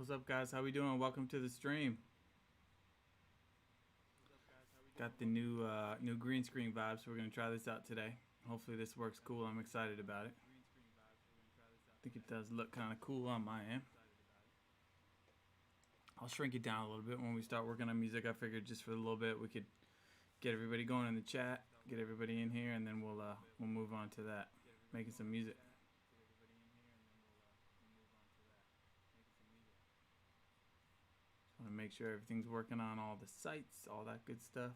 What's up, guys? How we doing? Welcome to the stream. Got the new green screen vibes, so we're gonna try this out today. Hopefully this works cool. I'm excited about it. I think it does look kind of cool on my end. I'll shrink it down a little bit when we start working on music. I figured just for a little bit we could get everybody going in the chat, get everybody in here, and then we'll move on to that, making some music. Want to make sure everything's working on all the sites, all that good stuff.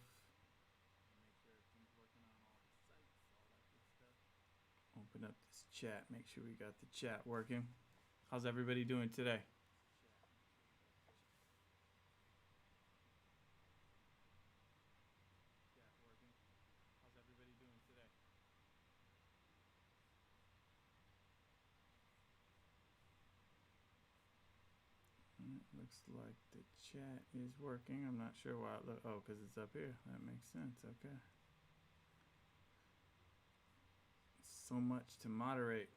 Open up this chat, make sure we got the chat working. How's everybody doing today? Looks like the chat is working. I'm not sure why it oh, because it's up here. That makes sense. Okay. So much to moderate.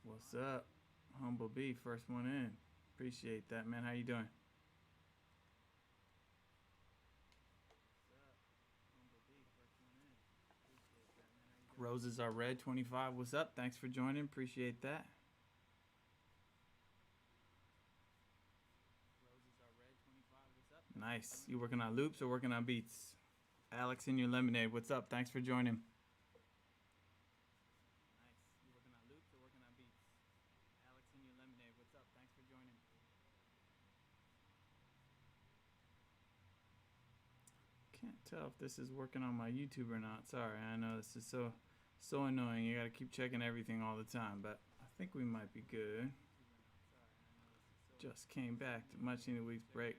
What's up? Humble B, first one in. Appreciate that, man. How you doing? Roses are red 25. What's up? Thanks for joining. Appreciate that. Nice. You working on loops or working on beats? Alex in your lemonade. What's up? Thanks for joining. Nice. You working on loops or working on beats? Alex in your lemonade. What's up? Thanks for joining. Can't tell if this is working on my YouTube or not. Sorry, I know this is so annoying. You gotta keep checking everything all the time, but I think we might be good. Just came back to much needed week's break.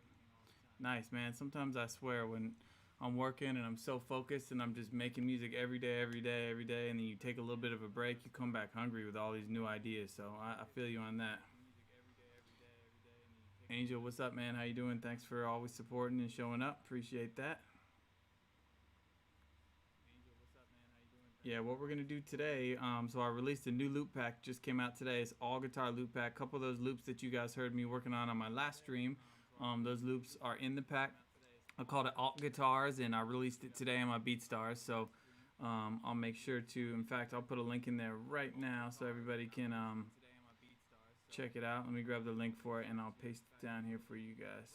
Nice, man. Sometimes I swear when I'm working and I'm so focused and I'm just making music every day, and then you take a little bit of a break, you come back hungry with all these new ideas. So I feel you on that. Angel, what's up, man? How you doing? Thanks for always supporting and showing up. Appreciate that. Yeah, what we're gonna do today, so I released a new loop pack, just came out today. It's all guitar loop pack. A couple of those loops that you guys heard me working on my last stream, those loops are in the pack. I called it Alt Guitars, and I released it today on my BeatStars. So I'll make sure to, in fact, I'll put a link in there right now so everybody can check it out. Let me grab the link for it, and I'll paste it down here for you guys.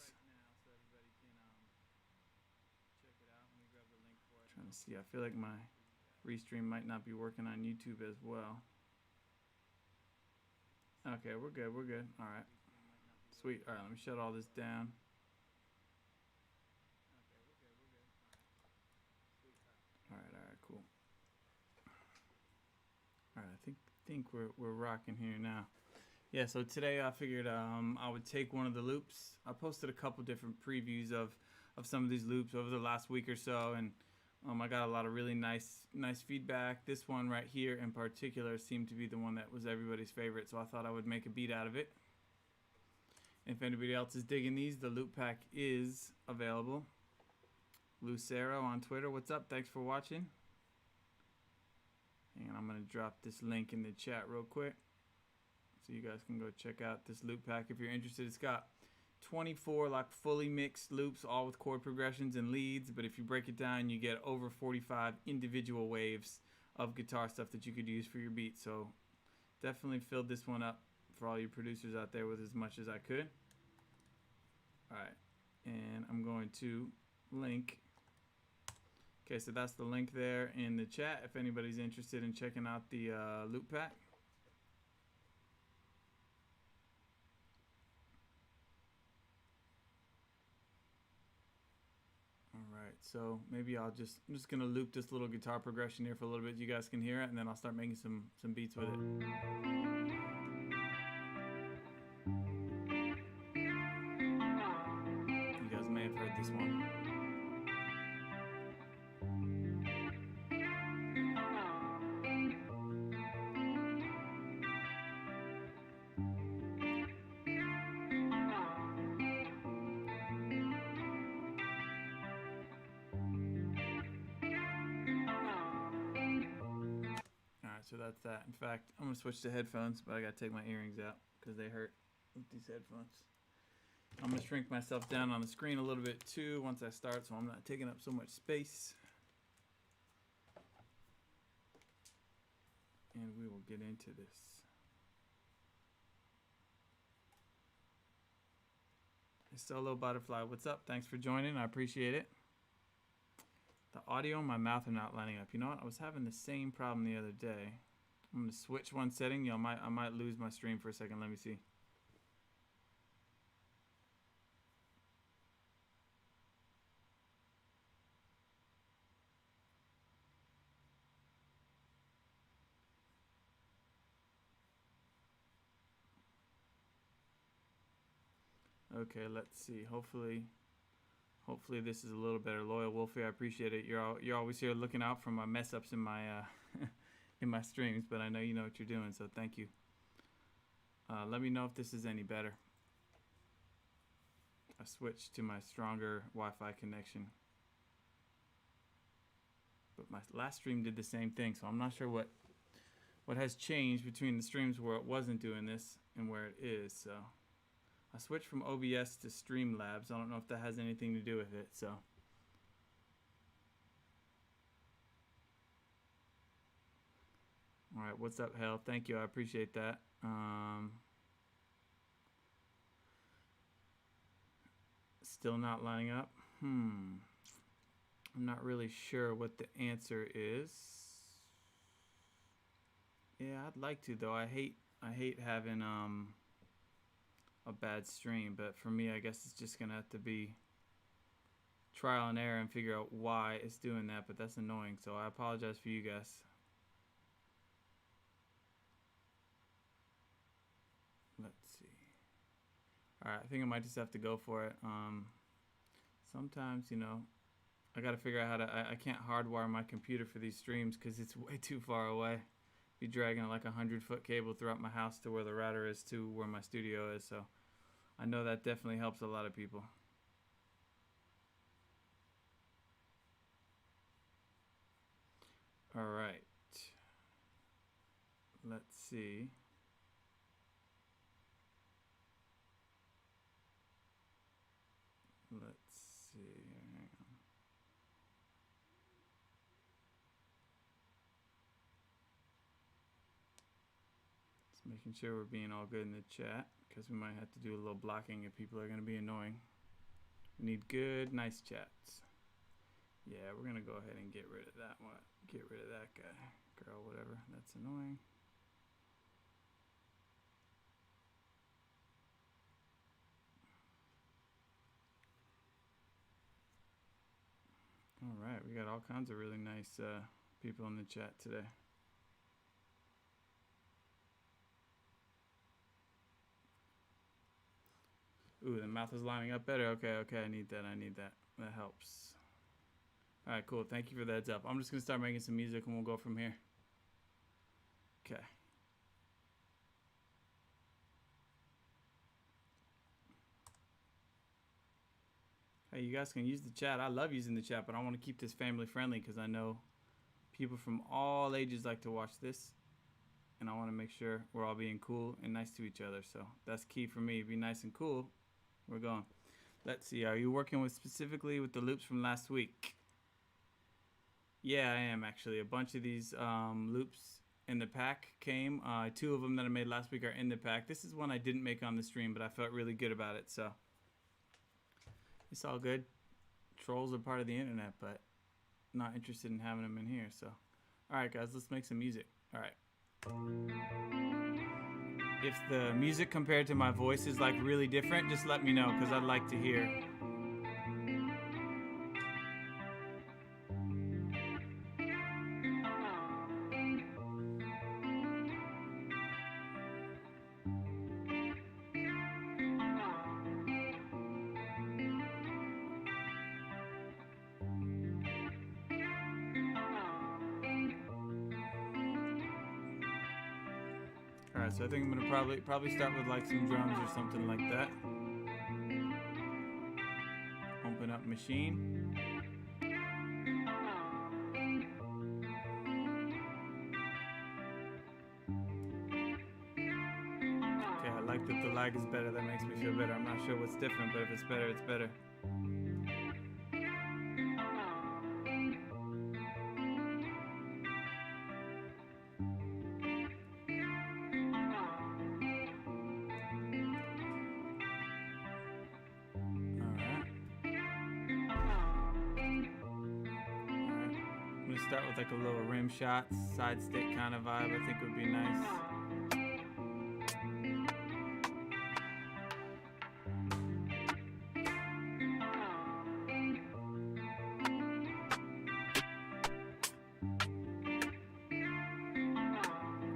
Trying to see, I feel like my Restream might not be working on YouTube as well. Okay, we're good, we're good. All right, sweet. All right, let me shut all this down. All right, cool. All right, I think we're rocking here now. Yeah, so today I figured I would take one of the loops. I posted a couple different previews of some of these loops over the last week or so, and I got a lot of really nice feedback. This one right here in particular seemed to be the one that was everybody's favorite, so I thought I would make a beat out of it. If anybody else is digging these, the loop pack is available. Lucero on Twitter, what's up? Thanks for watching. And I'm gonna drop this link in the chat real quick so you guys can go check out this loop pack if you're interested. It's got 24 like fully mixed loops, all with chord progressions and leads, but if you break it down you get over 45 individual waves of guitar stuff that you could use for your beat. So definitely filled this one up for all you producers out there with as much as I could. Alright, and I'm going to link. Okay, so that's the link there in the chat if anybody's interested in checking out the loop pack. Alright, so maybe I'm just gonna loop this little guitar progression here for a little bit. You guys can hear it, and then I'll start making some beats with it. You guys may have heard this one. that's that. In fact, I'm gonna switch to headphones, but I gotta take my earrings out because they hurt with these headphones. I'm gonna shrink myself down on the screen a little bit too once I start, so I'm not taking up so much space. And we will get into this. Solo Butterfly, what's up? Thanks for joining. I appreciate it. The audio and my mouth are not lining up. You know what? I was having the same problem the other day. I'm gonna switch one setting. I might lose my stream for a second. Let me see. Okay, let's see. Hopefully this is a little better. Loyal Wolfie, I appreciate it. You're always here looking out for my mess ups in my in my streams, but I know you know what you're doing, so thank you. Let me know if this is any better. I switched to my stronger Wi-Fi connection, but my last stream did the same thing, so I'm not sure what has changed between the streams where it wasn't doing this and where it is. So I switched from OBS to Streamlabs. I don't know if that has anything to do with it, so. All right, what's up, Hell? Thank you, I appreciate that. Still not lining up? I'm not really sure what the answer is. Yeah, I'd like to though. I hate having a bad stream, but for me, I guess it's just gonna have to be trial and error and figure out why it's doing that, but that's annoying, so I apologize for you guys. Let's see. Alright, I think I might just have to go for it. Sometimes, you know, I gotta figure out how to, I can't hardwire my computer for these streams because it's way too far away. Be dragging like 100-foot cable throughout my house to where the router is to where my studio is, so I know that definitely helps a lot of people. All right, let's see. Hang on. Just making sure we're being all good in the chat, because we might have to do a little blocking if people are going to be annoying. We need good, nice chats. Yeah, we're going to go ahead and get rid of that one. Get rid of that guy, girl, whatever. That's annoying. All right, we got all kinds of really nice people in the chat today. Ooh, the mouth is lining up better. Okay, I need that. That helps. All right, cool. Thank you for the heads up. I'm just gonna start making some music and we'll go from here. Okay. Hey, you guys can use the chat. I love using the chat, but I want to keep this family friendly because I know people from all ages like to watch this, and I want to make sure we're all being cool and nice to each other. So that's key for me. Be nice and cool. We're going. Let's see. Are you working specifically with the loops from last week? Yeah, I am actually. A bunch of these loops in the pack came. 2 of them that I made last week are in the pack. This is one I didn't make on the stream, but I felt really good about it. So it's all good. Trolls are part of the internet, but not interested in having them in here. So, all right, guys, let's make some music. All right. If the music compared to my voice is like really different, just let me know because I'd like to hear. Alright, so I think I'm gonna probably start with like some drums or something like that. Open up machine. lag is better, that makes me feel better. I'm not sure what's different, but if it's better, it's better. Start with like a little rim shot, side stick kind of vibe. I think would be nice.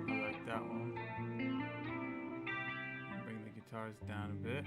I like that one. Bring the guitars down a bit.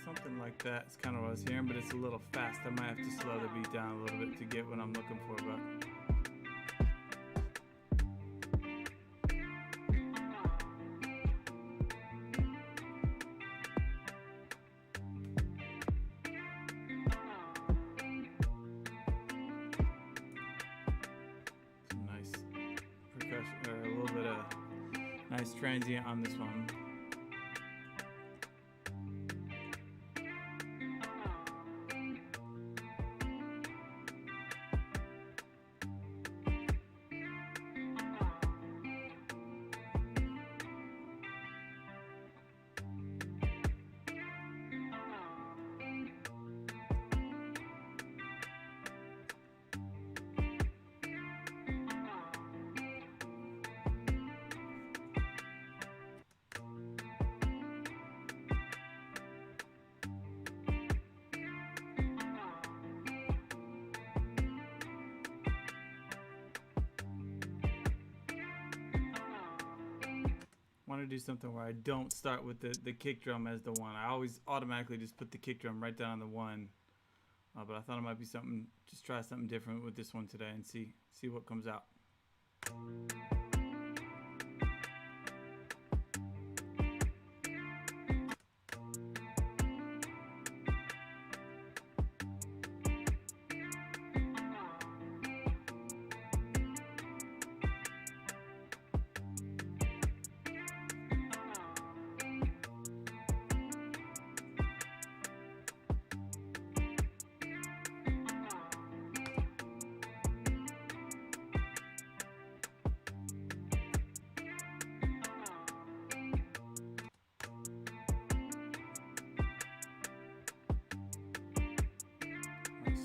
Something like that is kind of what I was hearing, but it's a little fast. I might have to slow the beat down a little bit to get what I'm looking for, but some nice percussion, or a little bit of nice transient on this one. I want to do something where I don't start with the kick drum as the one. I always automatically just put the kick drum right down on the one. But I thought it might be something, just try something different with this one today and see what comes out.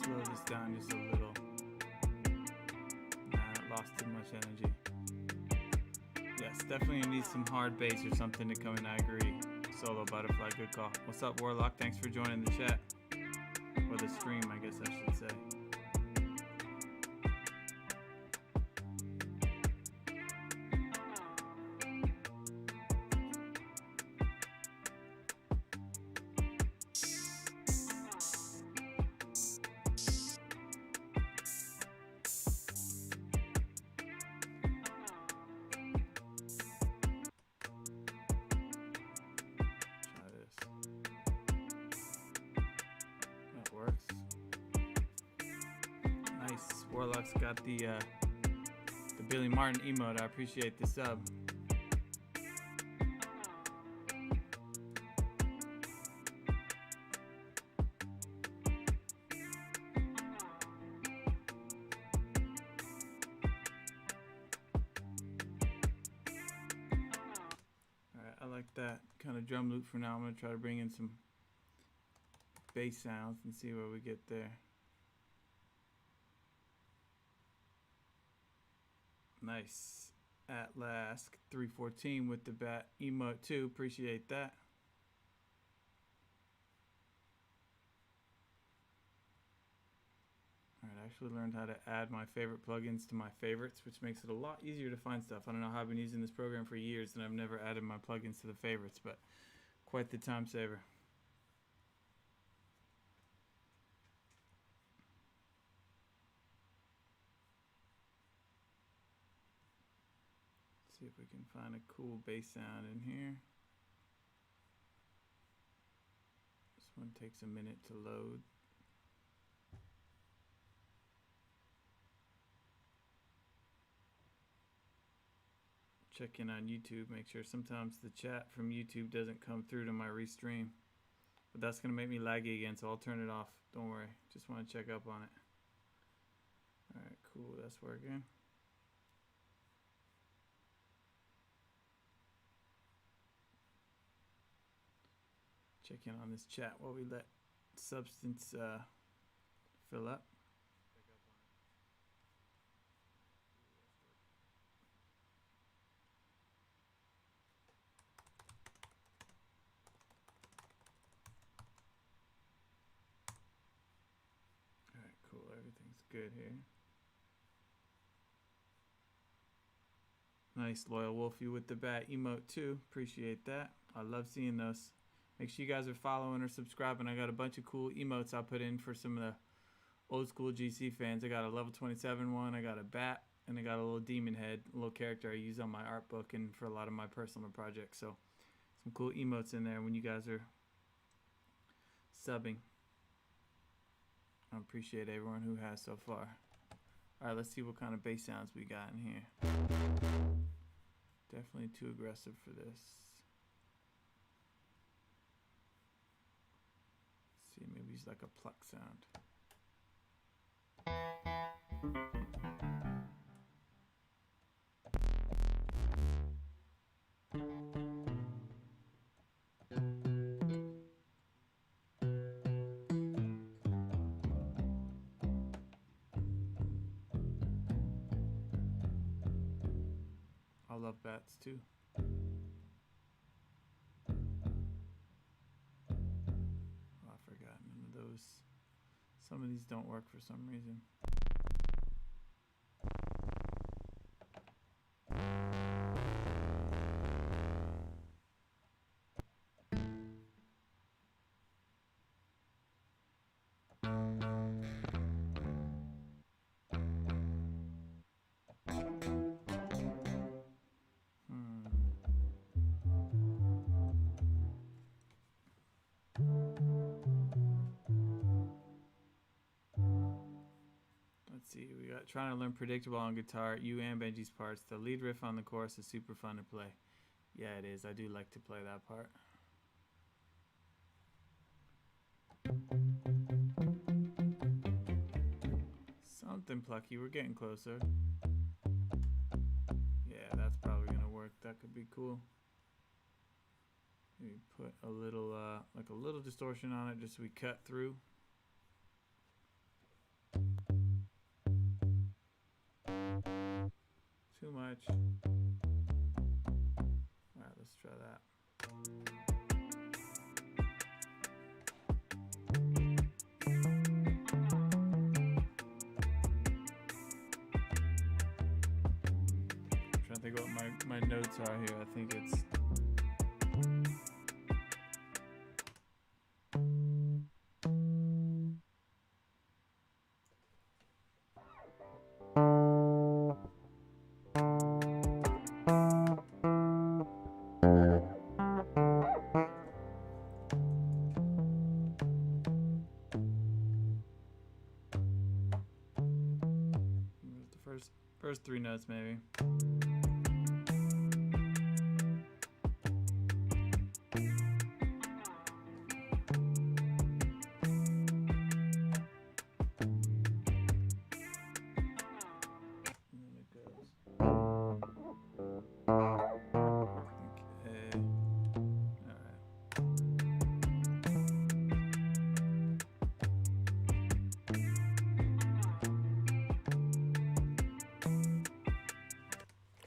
Slow this down just a little. Nah, I lost too much energy. Yes, definitely need some hard bass or something to come in. I agree. Solo butterfly, good call. What's up, Warlock? Thanks for joining the chat. Or the stream, I guess I should say. Warlock's got the Billy Martin emote. I appreciate the sub. Alright, I like that kind of drum loop for now. I'm going to try to bring in some bass sounds and see where we get there. Nice. At last, 314 with the bat emote too. Appreciate that. actually learned how to add my favorite plugins to my favorites, which makes it a lot easier to find stuff. I don't know how I've been using this program for years and I've never added my plugins to the favorites, but quite the time saver. See if we can find a cool bass sound in here. This one takes a minute to load. Check in on YouTube, make sure sometimes the chat from YouTube doesn't come through to my restream. But that's gonna make me laggy again, so I'll turn it off. Don't worry, just wanna check up on it. Alright, cool, that's working. Check in on this chat while we let Substance fill up. Alright, cool, everything's good here. Nice, Loyal Wolfie with the bat emote too. Appreciate that. I love seeing those. Make sure you guys are following or subscribing. I got a bunch of cool emotes I'll put in for some of the old school GC fans. I got a level 27 one, I got a bat, and I got a little demon head, a little character I use on my art book and for a lot of my personal projects. So some cool emotes in there when you guys are subbing. I appreciate everyone who has so far. All right, let's see what kind of bass sounds we got in here. Definitely too aggressive for this. See, maybe use like a pluck sound. I love bats too. Some of these don't work for some reason. See, we got trying to learn predictable on guitar, you and Benji's parts. The lead riff on the chorus is super fun to play. Yeah, it is. I do like to play that part. Something plucky. We're getting closer. Yeah, that's probably gonna work. That could be cool. Maybe put a little, like a little distortion on it, just so we cut through. Too much. Alright, let's try that. I'm trying to think what my notes are here. I think it's first three notes maybe.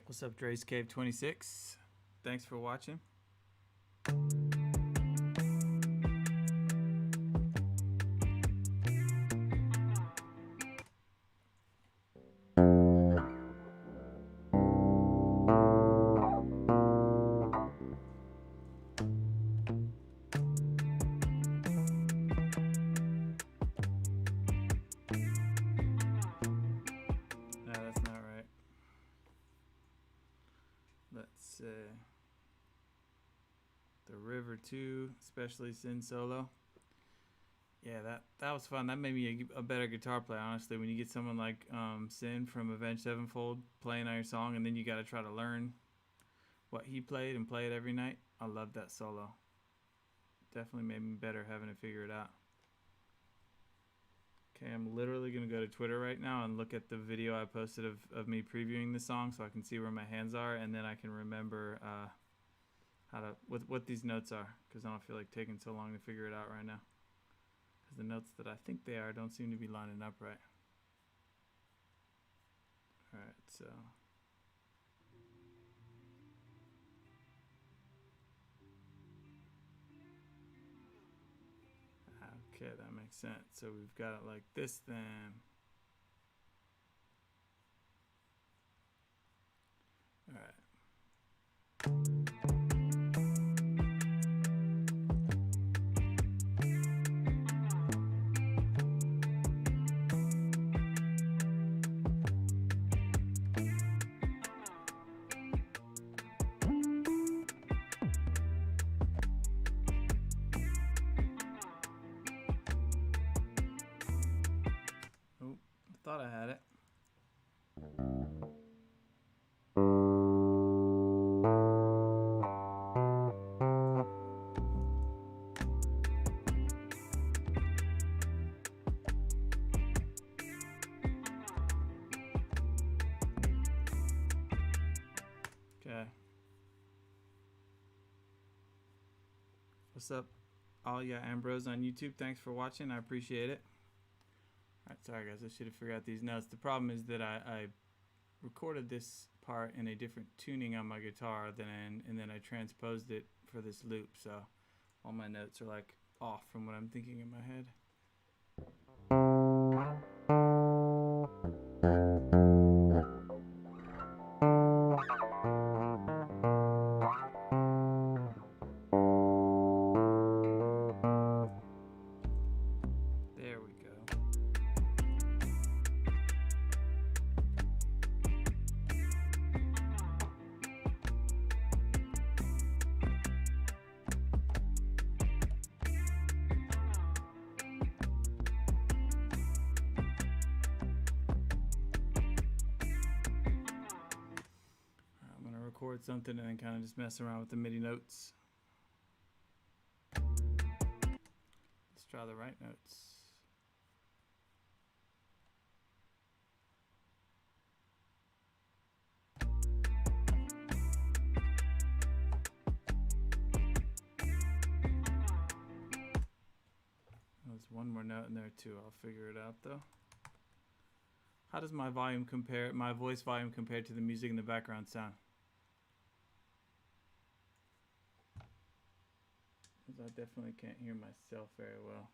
What's up, Dre's Cave 26? Thanks for watching. the river too, especially Synth solo. Yeah, that was fun. That made me a better guitar player, honestly. When you get someone like Synth from Avenged Sevenfold playing on your song, and then you got to try to learn what he played and play it every night. I love that solo. Definitely made me better having to figure it out. Okay, I'm literally going to go to Twitter right now and look at the video I posted of me previewing the song so I can see where my hands are, and then I can remember what these notes are, because I don't feel like taking so long to figure it out right now. Because the notes that I think they are don't seem to be lining up right. Alright, so... Okay, that makes sense. So we've got it like this then. All right. Thought I had it. Okay. What's up, all ya Ambrose on YouTube? Thanks for watching. I appreciate it. Alright, sorry guys, I should have figured out these notes. The problem is that I recorded this part in a different tuning on my guitar and then I transposed it for this loop, so all my notes are like off from what I'm thinking in my head. Record something and then kind of just mess around with the MIDI notes. Let's try the right notes. There's one more note in there too. I'll figure it out though. How does my volume compare, my voice volume compare to the music in the background sound? I definitely can't hear myself very well.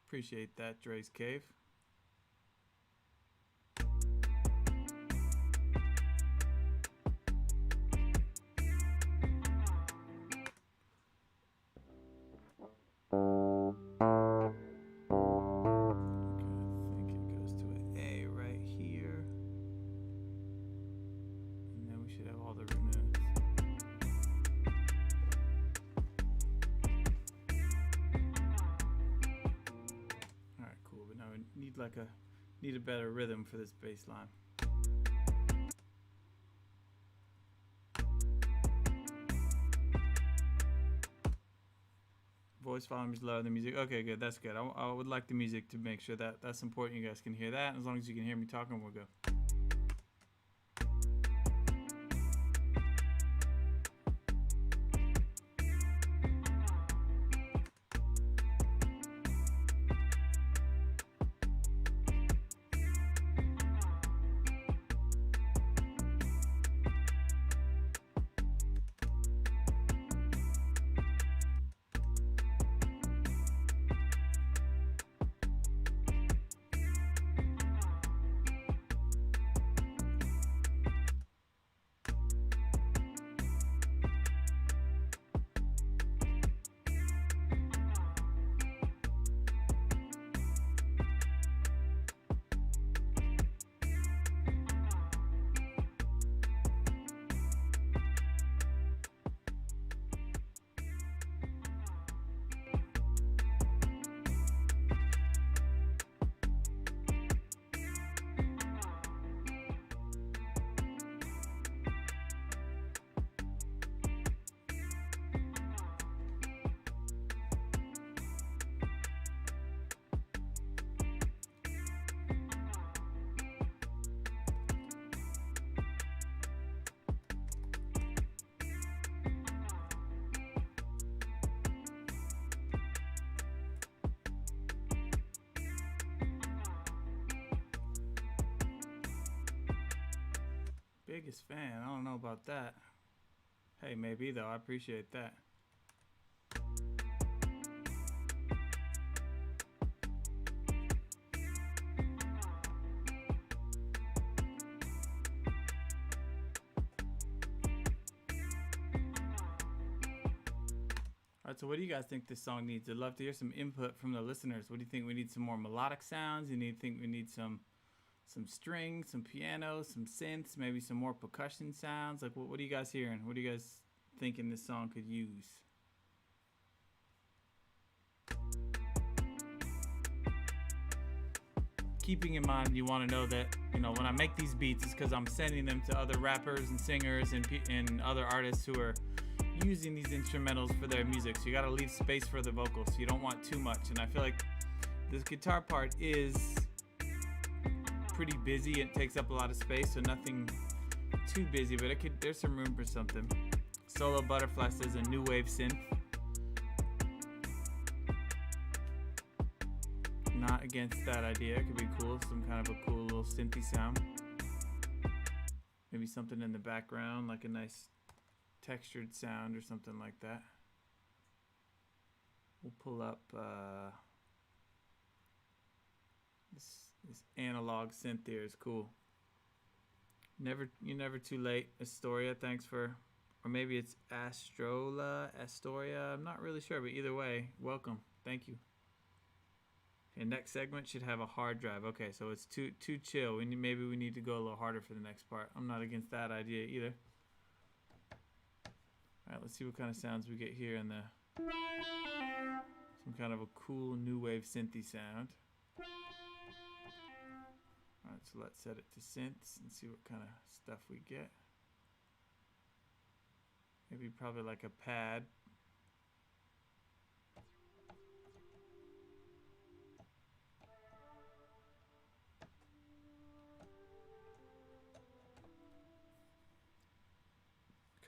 Appreciate that, Dre's Cave. Need a better rhythm for this bass line. Voice volume is lower than music. Okay, good. That's good. I would like the music to make sure that that's important. You guys can hear that. As long as you can hear me talking, we'll go. Biggest fan. I don't know about that. Hey, maybe though. I appreciate that. Alright, so what do you guys think this song needs? I'd love to hear some input from the listeners. What do you think? We need some more melodic sounds? Think we need some strings, some piano, some synths, maybe some more percussion sounds? Like, what are you guys hearing? What are you guys thinking this song could use? Keeping in mind, you want to know that, you know, when I make these beats, it's because I'm sending them to other rappers and singers and other artists who are using these instrumentals for their music. So you got to leave space for the vocals. So you don't want too much. And I feel like this guitar part is pretty busy. It takes up a lot of space, so nothing too busy, but there's some room for something. Solo Butterfly says a new wave synth. Not against that idea. It could be cool. Some kind of a cool little synthy sound. Maybe something in the background, like a nice textured sound or something like that. We'll pull up this analog synth here is cool. You're never too late. Astoria, thanks for, or maybe it's Astoria. I'm not really sure, but either way, welcome. Thank you. Okay, next segment should have a hard drive. Okay, so it's too chill. Maybe we need to go a little harder for the next part. I'm not against that idea either. All right, let's see what kind of sounds we get here in the some kind of a cool new wave synthy sound. All right, so let's set it to synths and see what kind of stuff we get. Maybe probably like a pad.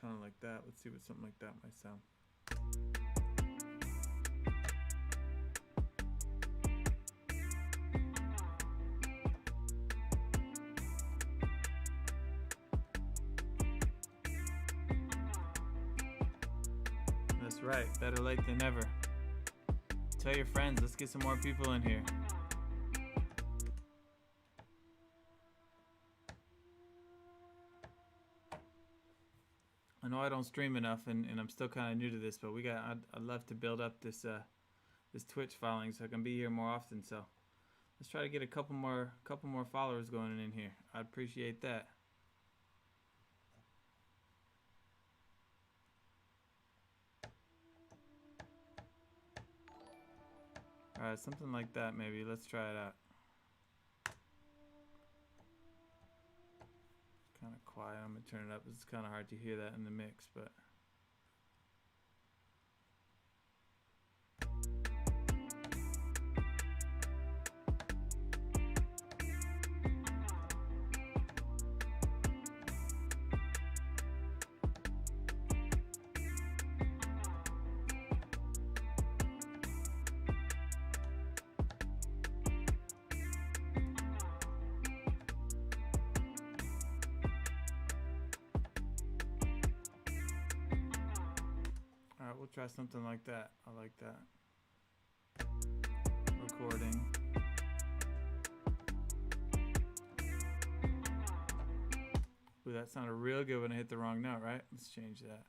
Kind of like that. Let's see what something like that might sound. That's right. Better late than never. Tell your friends. Let's get some more people in here. I know I don't stream enough, and I'm still kind of new to this, but I'd love to build up this this Twitch following so I can be here more often. So let's try to get a couple more followers going in here. I'd appreciate that. All right, something like that maybe. Let's try it out. Kind of quiet. I'm gonna turn it up. It's kind of hard to hear that in the mix, but we'll try something like that. I like that. Recording. Ooh, that sounded real good when I hit the wrong note, right? Let's change that.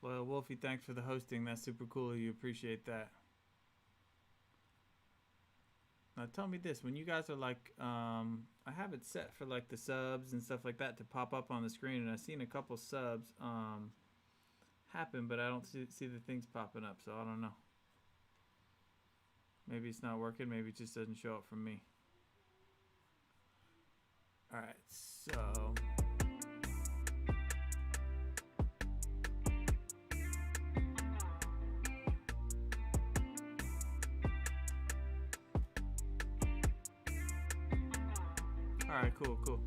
Well, Wolfie, thanks for the hosting. That's super cool. You appreciate that. Now tell me this, when you guys are like, I have it set for like the subs and stuff like that to pop up on the screen, and I've seen a couple subs happen, but I don't see the things popping up, so I don't know. Maybe it's not working. Maybe it just doesn't show up from me. All right, so all right, cool.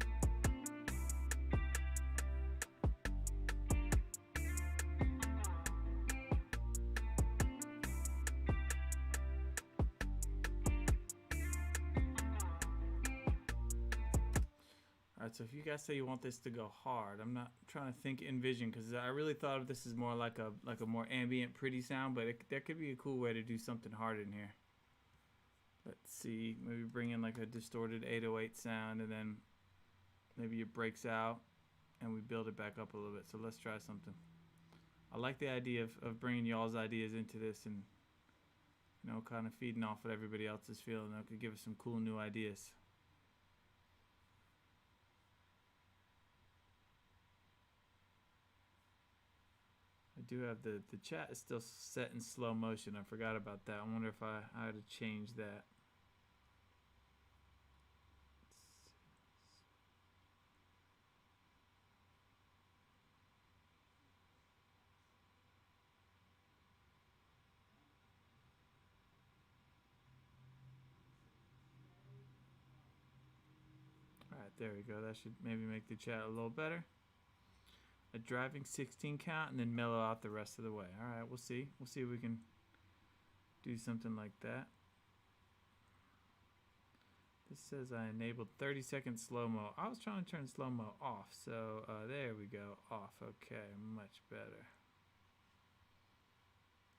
Alright, so if you guys say you want this to go hard, I'm not trying to think envision, because I really thought of this as more like a more ambient, pretty sound, but that could be a cool way to do something hard in here. Let's see, maybe bring in like a distorted 808 sound, and then maybe it breaks out and we build it back up a little bit. So let's try something. I like the idea of bringing y'all's ideas into this, and you know, kind of feeding off what everybody else is feeling. That could give us some cool new ideas. I do have the chat is still set in slow motion. I forgot about that. I wonder if I had to change that. Alright, there we go. That should maybe make the chat a little better. A driving 16 count and then mellow out the rest of the way. Alright, we'll see. We'll see if we can do something like that. This says I enabled 30-second slow-mo. I was trying to turn slow-mo off, so there we go. Off. Okay, much better.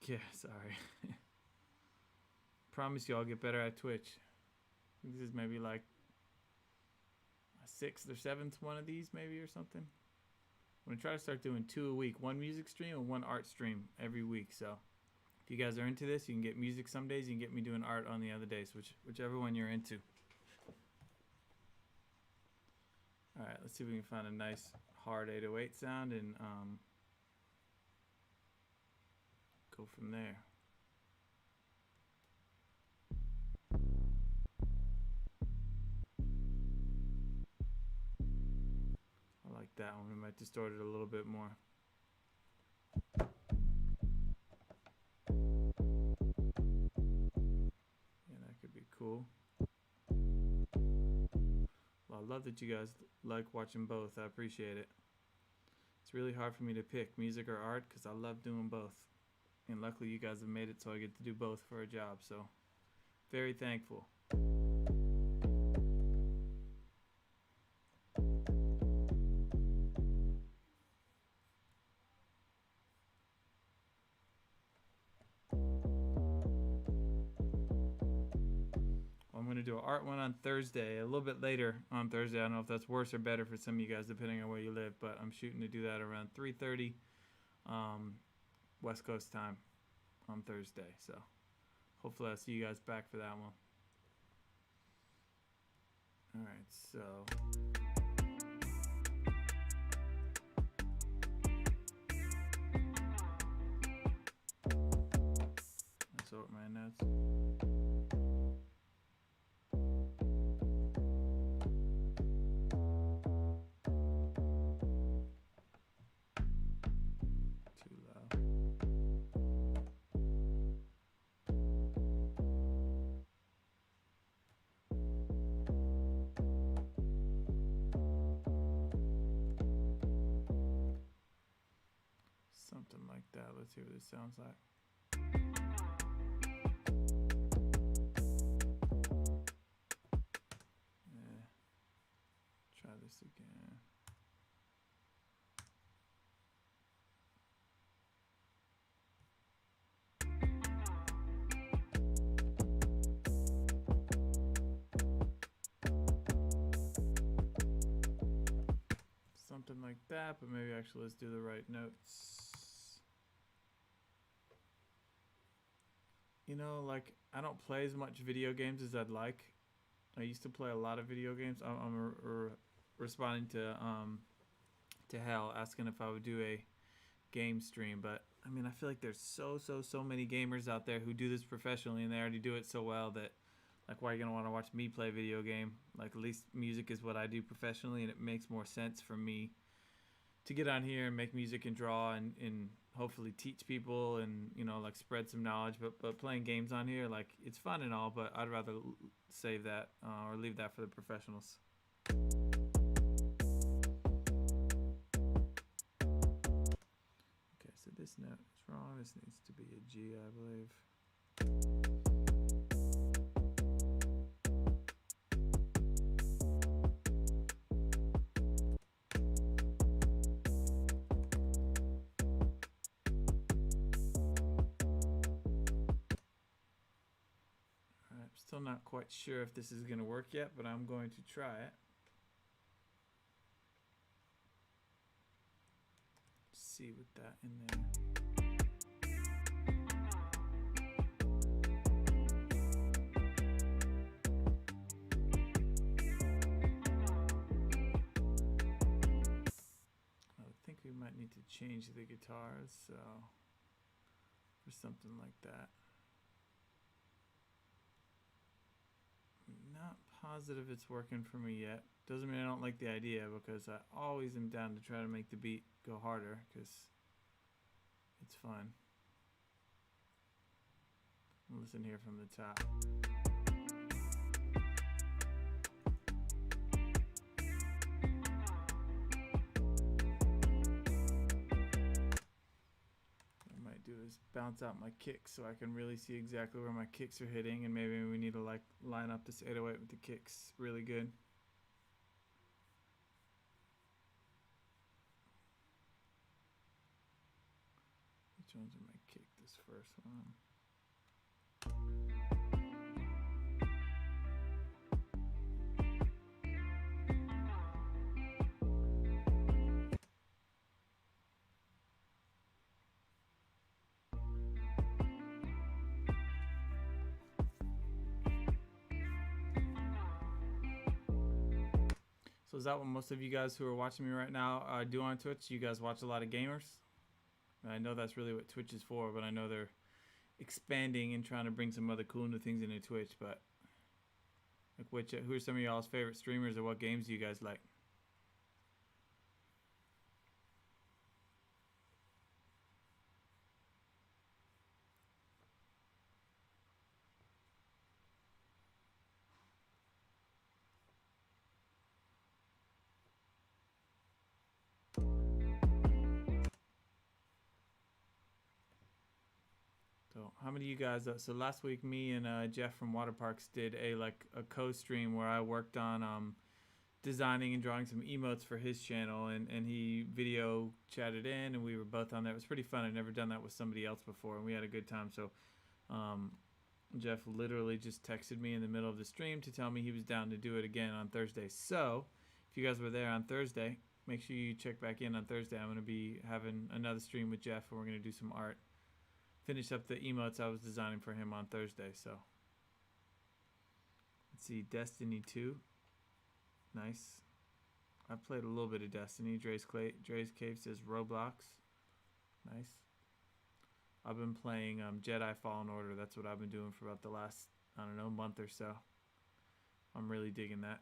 Yeah, sorry. Promise you I'll get better at Twitch. I think this is maybe like a 6th or 7th one of these maybe or something. I'm going to try to start doing 2 a week. 1 music stream and 1 art stream every week. So if you guys are into this, you can get music some days. You can get me doing art on the other days, whichever one you're into. All right, let's see if we can find a nice hard 808 sound and go from there. I like that one. We might distort it a little bit more. Yeah, that could be cool. Well, I love that you guys like watching both. I appreciate it. It's really hard for me to pick music or art because I love doing both. And luckily you guys have made it so I get to do both for a job. So very thankful. I'm going to do an art one on Thursday, a little bit later on Thursday. I don't know if that's worse or better for some of you guys, depending on where you live, but I'm shooting to do that around 3:30 West Coast time on Thursday. So hopefully I'll see you guys back for that one. All right, so let's sort my notes. Something like that. Let's see what this sounds like. Yeah. Try this again. Something like that, but maybe actually let's do the right notes. You know, like, I don't play as much video games as I'd like. I used to play a lot of video games. I'm responding to Hal asking if I would do a game stream, but I mean, I feel like there's so many gamers out there who do this professionally, and they already do it so well that, like, why are you gonna want to watch me play a video game? Like, at least music is what I do professionally, and it makes more sense for me to get on here and make music and draw and hopefully teach people and, you know, like, spread some knowledge. But playing games on here, like, it's fun and all, but I'd rather save that or leave that for the professionals. Okay, so this note is wrong. This needs to be a G, I believe. Still not quite sure if this is going to work yet, but I'm going to try it. See with that in there. I think we might need to change the guitars, so for something like that. Not positive it's working for me yet. Doesn't mean I don't like the idea, because I always am down to try to make the beat go harder, because it's fun. Listen here from the top. Is bounce out my kicks so I can really see exactly where my kicks are hitting, and maybe we need to like line up this 808 with the kicks really good. Which ones am I kick? This first one. So is that what most of you guys who are watching me right now do on Twitch? You guys watch a lot of gamers? And I know that's really what Twitch is for, but I know they're expanding and trying to bring some other cool new things into Twitch. But like, who are some of y'all's favorite streamers, or what games do you guys like? So how many of you guys, so last week me and Jeff from Waterparks did a co-stream where I worked on designing and drawing some emotes for his channel, and he video chatted in, and we were both on there. It was pretty fun. I'd never done that with somebody else before, and we had a good time. So Jeff literally just texted me in the middle of the stream to tell me he was down to do it again on Thursday. So if you guys were there on Thursday, make sure you check back in on Thursday. I'm going to be having another stream with Jeff, and we're going to do some art. Finish up the emotes I was designing for him on Thursday. So let's see, Destiny 2. Nice. I've played a little bit of Destiny. Dre's Cave says Roblox. Nice. I've been playing Jedi Fallen Order. That's what I've been doing for about the last, I don't know, month or so. I'm really digging that.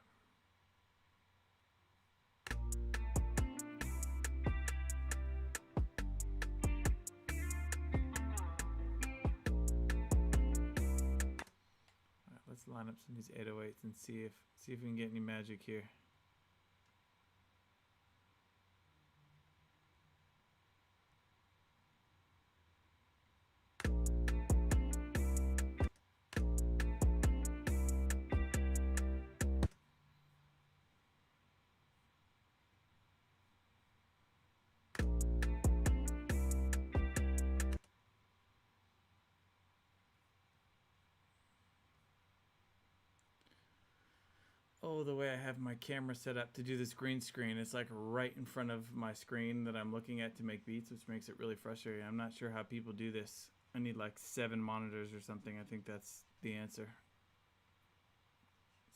Let's line up some of these 808s and see if we can get any magic here. Oh, the way I have my camera set up to do this green screen, it's like right in front of my screen that I'm looking at to make beats, which makes it really frustrating. I'm not sure how people do this. I need like 7 monitors or something. I think that's the answer.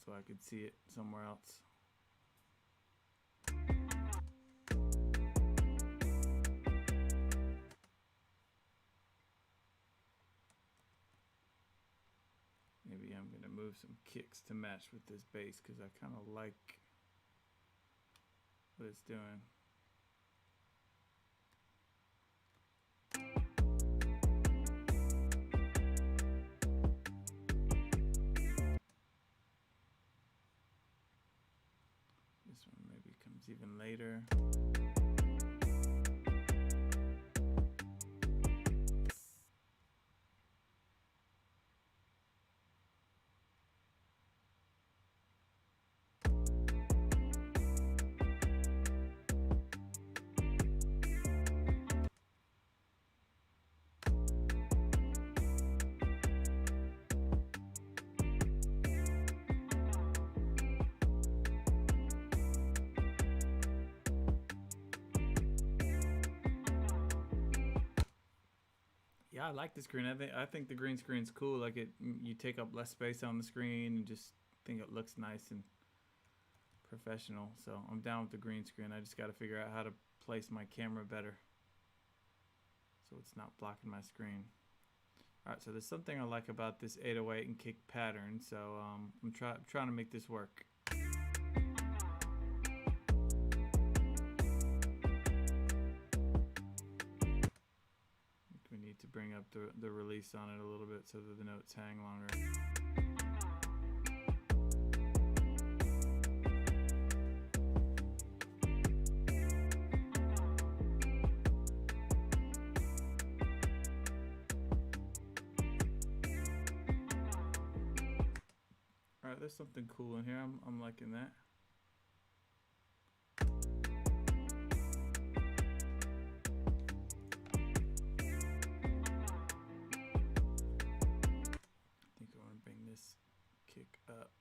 So I could see it somewhere else. I'm gonna move some kicks to match with this bass because I kind of like what it's doing. This one maybe comes even later. Yeah, I like the screen. I think the green screen's cool. Like you take up less space on the screen and just think it looks nice and professional. So I'm down with the green screen. I just got to figure out how to place my camera better so it's not blocking my screen. All right, so there's something I like about this 808 and kick pattern. So I'm trying to make this work. To bring up the release on it a little bit so that the notes hang longer. All right, there's something cool in here. I'm liking that. Kick up.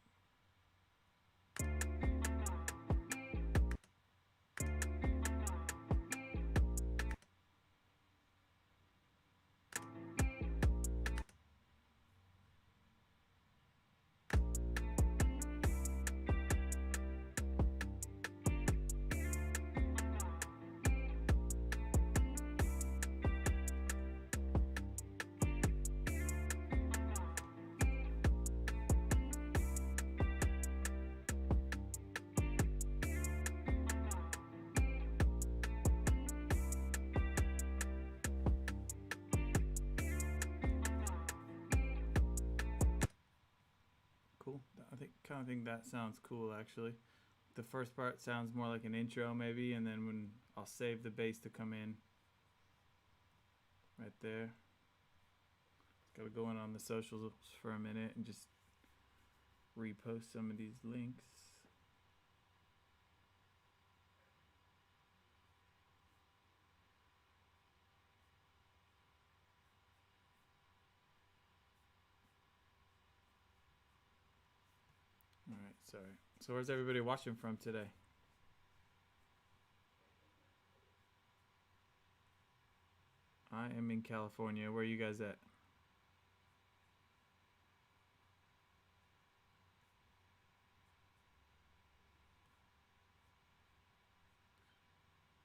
I think that sounds cool actually. The first part sounds more like an intro maybe, and then when I'll save the bass to come in right there. Gotta go in on the socials for a minute and just repost some of these links. Alright, sorry. So where's everybody watching from today? I am in California. Where are you guys at?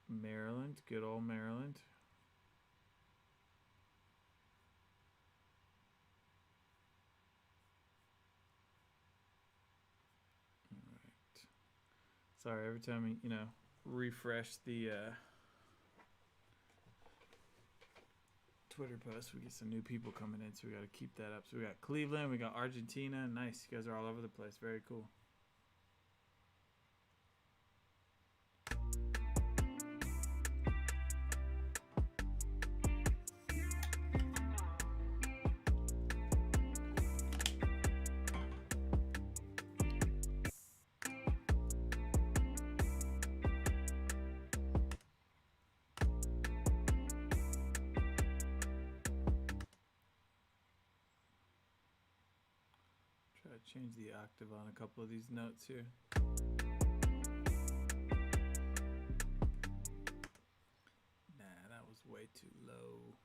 Maryland, good old Maryland. Sorry, every time you know, refresh the Twitter post, we get some new people coming in, so we got to keep that up. So we got Cleveland, we got Argentina. Nice, you guys are all over the place. Very cool. Change the octave on a couple of these notes here. Nah, that was way too low.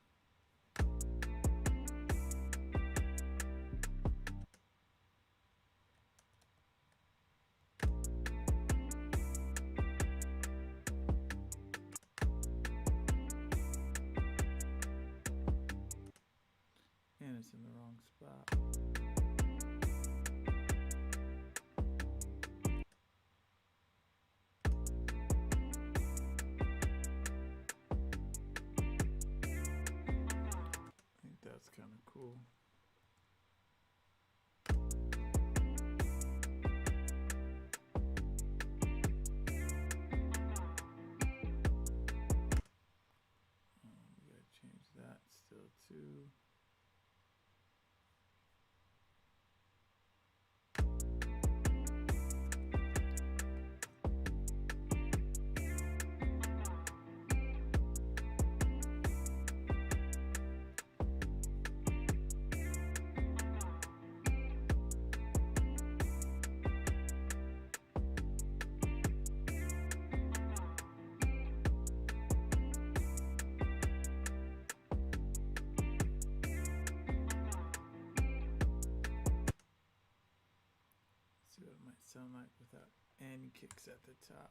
And it's in the wrong spot. sound like without any kicks at the top?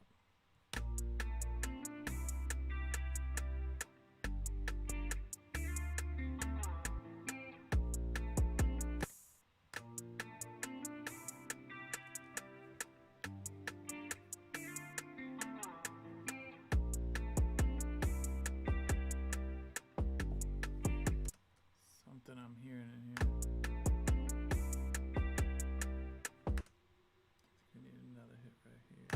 Something I'm hearing in here. We need another hit right here.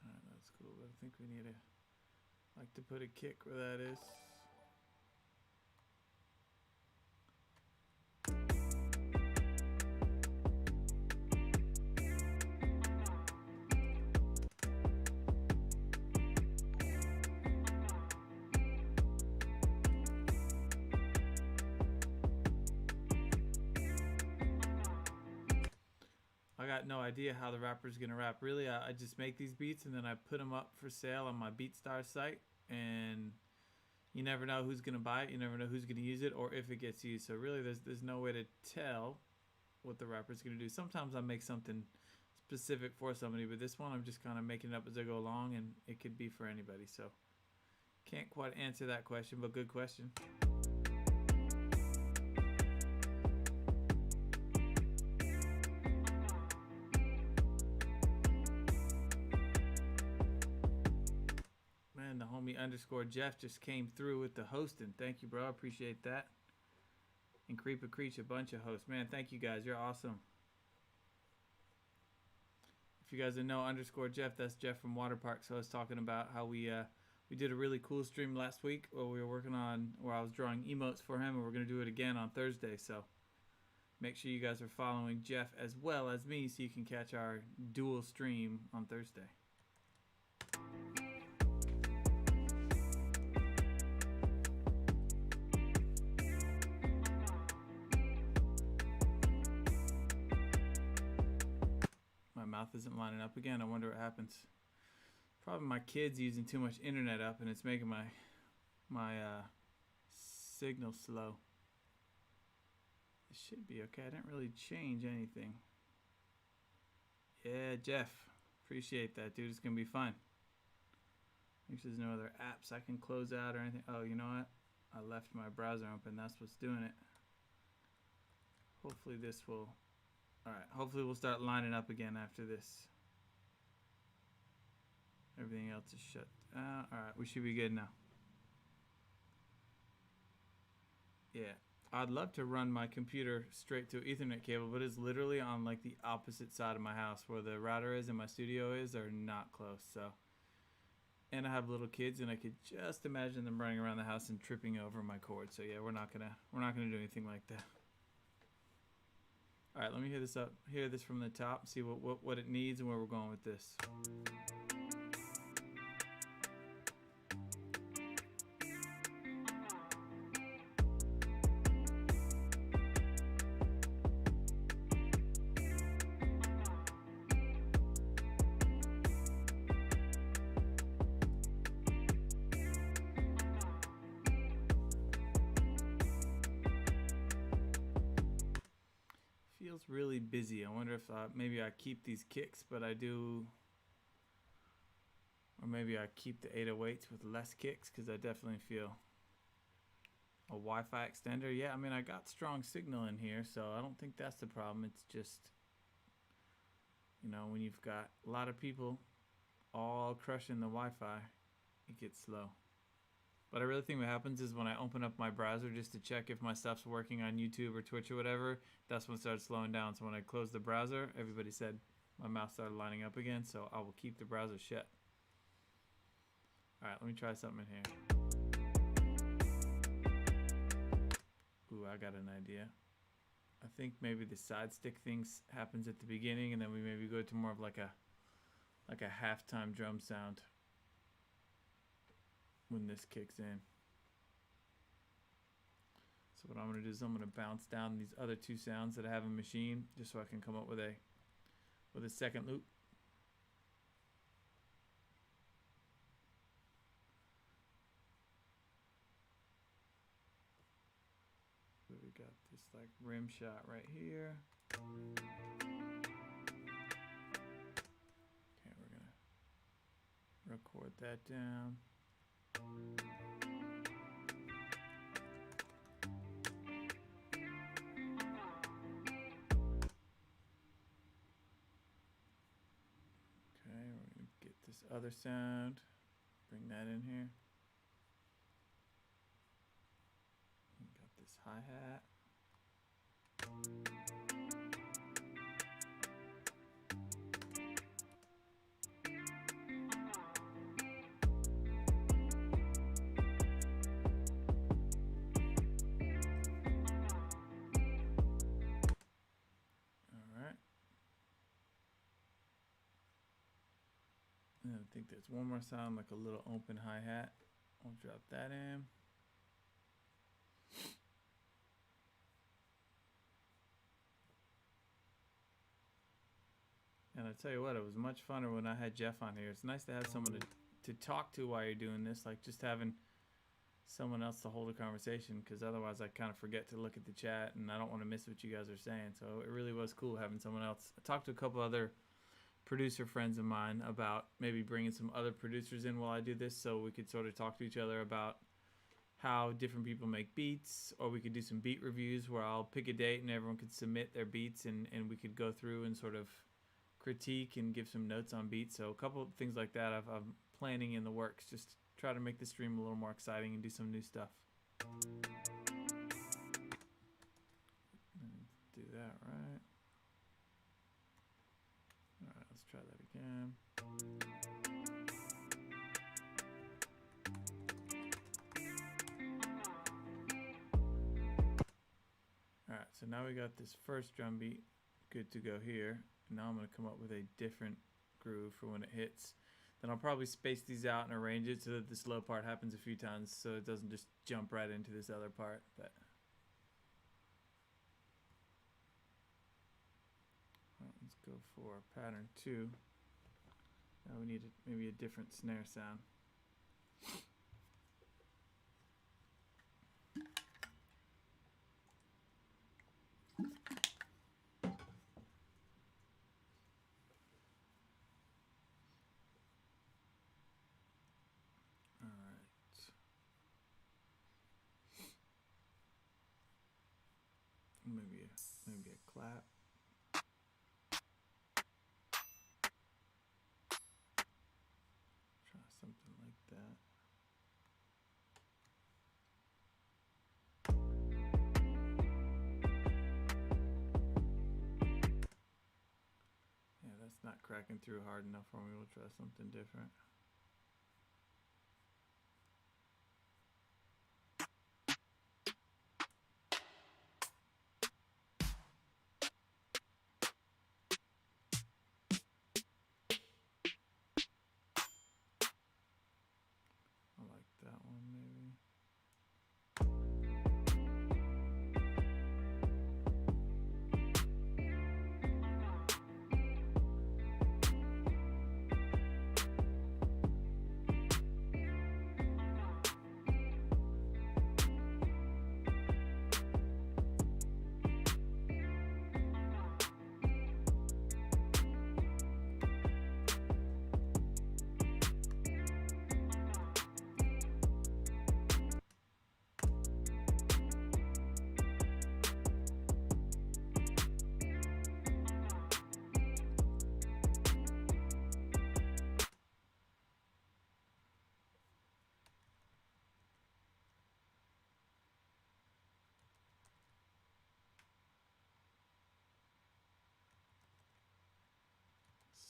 Alright, that's cool, but I think we need to put a kick where that is. I got no idea how the rapper's gonna rap. Really, I just make these beats and then I put them up for sale on my BeatStars site, and you never know who's gonna buy it. You never know who's gonna use it or if it gets used. So really, there's no way to tell what the rapper's gonna do. Sometimes I make something specific for somebody, but this one I'm just kind of making it up as I go along, and it could be for anybody. So can't quite answer that question, but good question. Man, the homie _Jeff just came through with the hosting. Thank you, bro. I appreciate that. And Creeper Creech, a bunch of hosts. Man, thank you guys. You're awesome. If you guys didn't know _Jeff, that's Jeff from Water Park. So I was talking about how we did a really cool stream last week where we were working on, where I was drawing emotes for him, and we're going to do it again on Thursday. So make sure you guys are following Jeff as well as me so you can catch our dual stream on Thursday. My mouth isn't lining up again. I wonder what happens. Probably my kid's using too much internet up, and it's making my signal slow. It should be okay. I didn't really change anything. Yeah, Jeff. Appreciate that, dude. It's going to be fun. Make sure there's no other apps I can close out or anything. Oh, you know what? I left my browser open. That's what's doing it. Hopefully this will... Alright, hopefully we'll start lining up again after this. Everything else is shut. Alright, we should be good now. Yeah, I'd love to run my computer straight to an Ethernet cable, but it's literally on like the opposite side of my house. Where the router is and my studio is are not close. So, and I have little kids, and I could just imagine them running around the house and tripping over my cord. So yeah, we're not gonna do anything like that. All right, let me hear this from the top, see what it needs and where we're going with this. Feels really busy. I wonder if maybe I keep these kicks, but I do, or maybe I keep the 808s with less kicks, because I definitely feel a Wi-Fi extender. Yeah, I mean, I got strong signal in here, so I don't think that's the problem. It's just, you know, when you've got a lot of people all crushing the Wi-Fi, it gets slow. But I really think what happens is when I open up my browser just to check if my stuff's working on YouTube or Twitch or whatever, that's when it starts slowing down. So when I close the browser, everybody said my mouse started lining up again, so I will keep the browser shut. All right, let me try something in here. Ooh, I got an idea. I think maybe the side stick thing happens at the beginning, and then we maybe go to more of like a halftime drum sound when this kicks in. So what I'm going to do is I'm going to bounce down these other two sounds that I have in Machine, just so I can come up with a second loop. got this like rim shot right here. Okay, we're gonna record that down. Okay, we're gonna get this other sound, bring that in here. Got this hi-hat. And I think there's one more sound, like a little open hi-hat. I'll drop that in. And I tell you what, it was much funner when I had Jeff on here. It's nice to have someone to talk to while you're doing this, like just having someone else to hold a conversation, because otherwise I kind of forget to look at the chat and I don't want to miss what you guys are saying. So it really was cool having someone else. I talked to a couple other producer friends of mine about maybe bringing some other producers in while I do this, so we could sort of talk to each other about how different people make beats, or we could do some beat reviews where I'll pick a date and everyone could submit their beats, and we could go through and sort of critique and give some notes on beats. So a couple of things like that I'm planning in the works, just to try to make the stream a little more exciting and do some new stuff. Do that right. All right, let's try that again. All right, so now we got this first drum beat good to go here. Now I'm going to come up with a different groove for when it hits. Then I'll probably space these out and arrange it so that the slow part happens a few times so it doesn't just jump right into this other part. But let's go for pattern 2. Now we need maybe a different snare sound. Maybe a clap. Try something like that. Yeah, that's not cracking through hard enough for me. We'll try something different.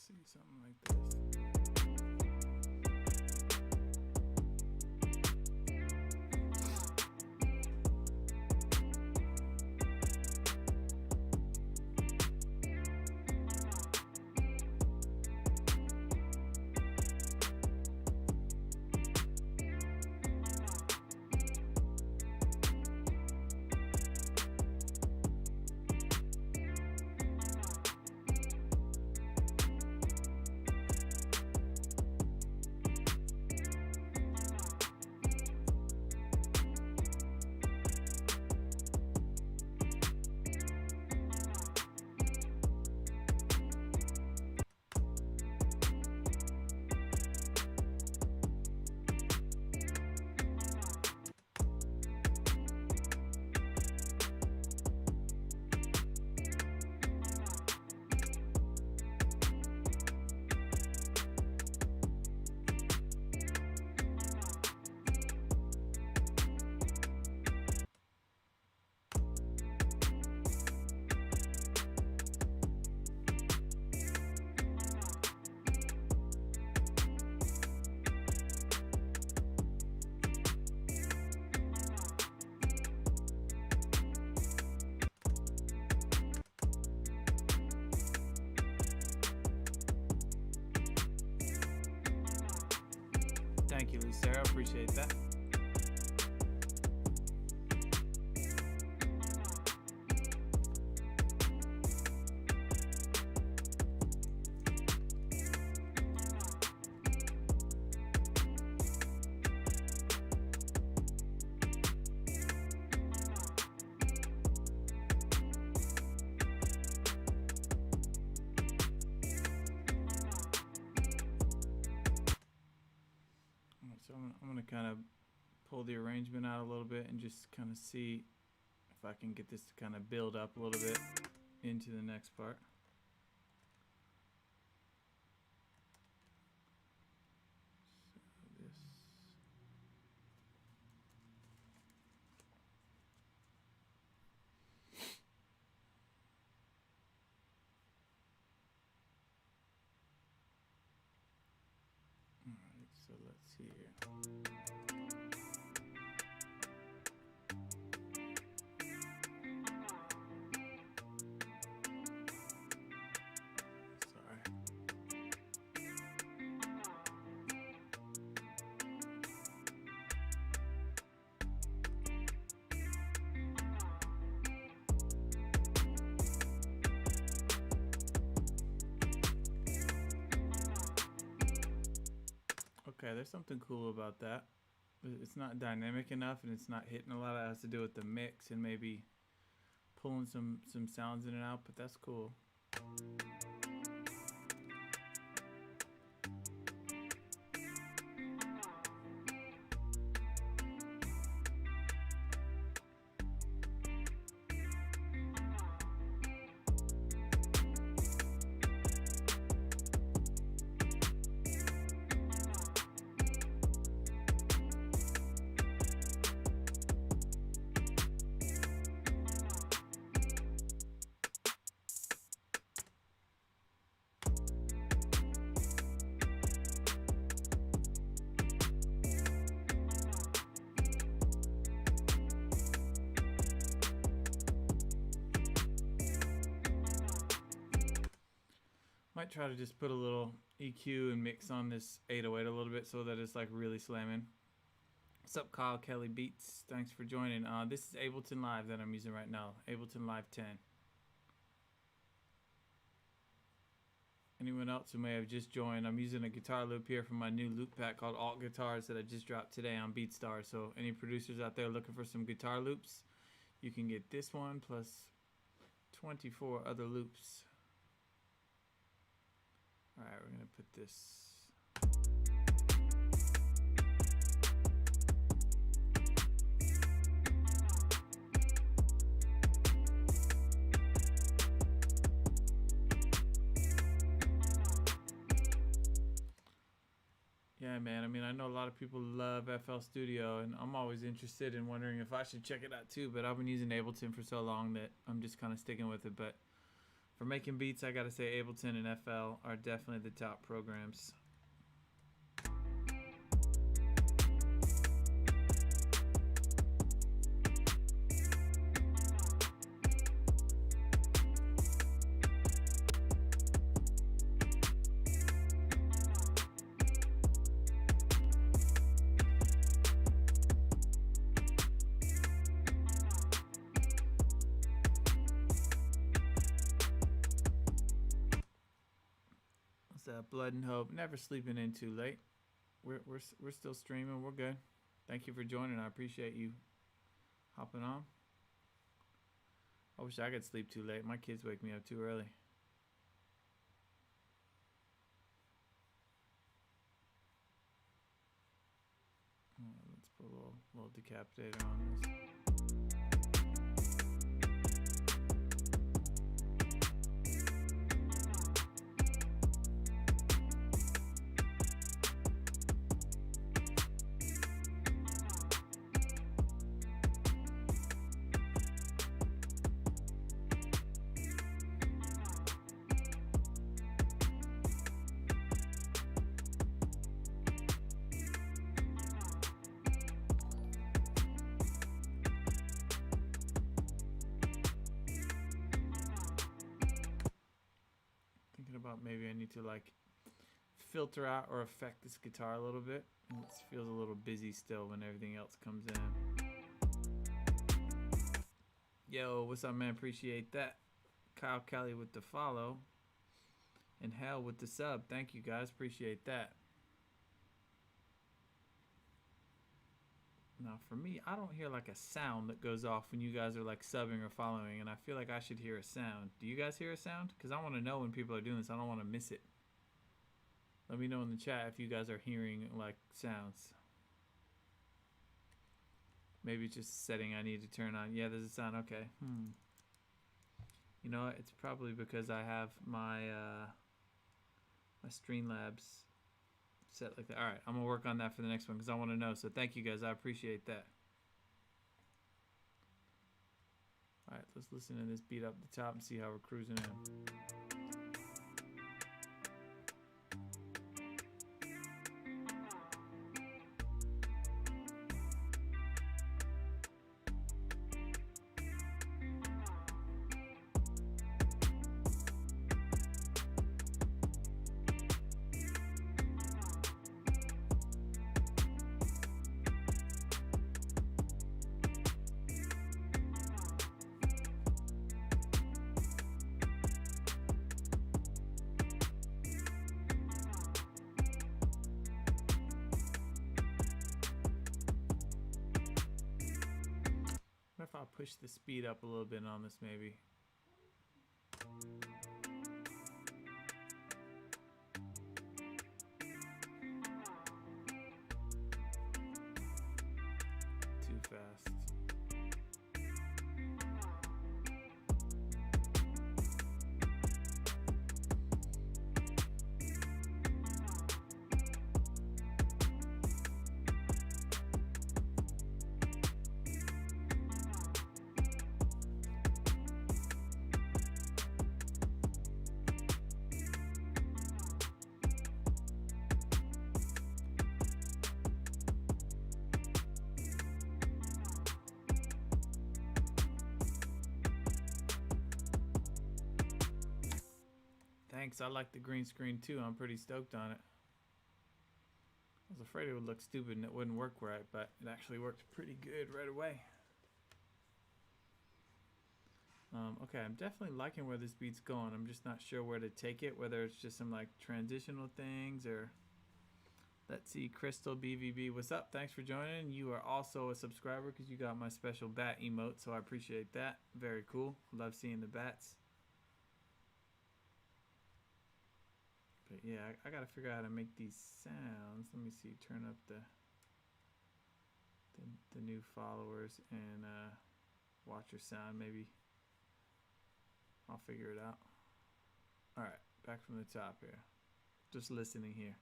See something like this. Thank you, Lucero. Appreciate that. So I'm going to kind of pull the arrangement out a little bit and just kind of see if I can get this to kind of build up a little bit into the next part. So this. All right, so let's see here. Okay, there's something cool about that. It's not dynamic enough and it's not hitting a lot. It has to do with the mix and maybe pulling some sounds in and out, but that's cool. Might try to just put a little EQ and mix on this 808 a little bit so that it's like really slamming. What's up, Kyle Kelly Beats? Thanks for joining. This is Ableton Live that I'm using right now. Ableton Live 10. Anyone else who may have just joined, I'm using a guitar loop here from my new loop pack called Alt Guitars that I just dropped today on BeatStars. So any producers out there looking for some guitar loops, you can get this one plus 24 other loops. All right, we're gonna put this. Yeah, man. I mean, I know a lot of people love FL Studio, and I'm always interested in wondering if I should check it out too. But I've been using Ableton for so long that I'm just kind of sticking with it. But for making beats, I gotta say Ableton and FL are definitely the top programs. Blood and Hope, never sleeping in too late. We're still streaming. We're good. Thank you for joining. I appreciate you hopping on. I wish I could sleep too late. My kids wake me up too early. Let's put a little decapitator on this. Maybe I need to like filter out or affect this guitar a little bit. It feels a little busy still when everything else comes in. Yo, what's up, man? Appreciate that. Kyle Kelly with the follow. And Hell with the sub. Thank you, guys. Appreciate that. Now, for me, I don't hear like a sound that goes off when you guys are like subbing or following, and I feel like I should hear a sound. Do you guys hear a sound? Because I want to know when people are doing this. I don't want to miss it. Let me know in the chat if you guys are hearing like sounds. Maybe it's just a setting I need to turn on. Yeah, there's a sound. Okay. You know what? It's probably because I have my my Streamlabs set like that. All right, I'm gonna work on that for the next one because I want to know. So thank you guys. I appreciate that. All right, let's listen to this beat up the top and see how we're cruising in. If I push the speed up a little bit on this, maybe. Too fast. Thanks, I like the green screen too. I'm pretty stoked on it. I was afraid it would look stupid and it wouldn't work right, but it actually worked pretty good right away. Okay, I'm definitely liking where this beat's going. I'm just not sure where to take it, whether it's just some like transitional things or... Let's see, Crystal BVB, what's up? Thanks for joining. You are also a subscriber because you got my special bat emote, so I appreciate that. Very cool. Love seeing the bats. But yeah, I gotta figure out how to make these sounds. Let me see, turn up the new followers and watcher sound. Maybe I'll figure it out. All right, back from the top here. Just listening here.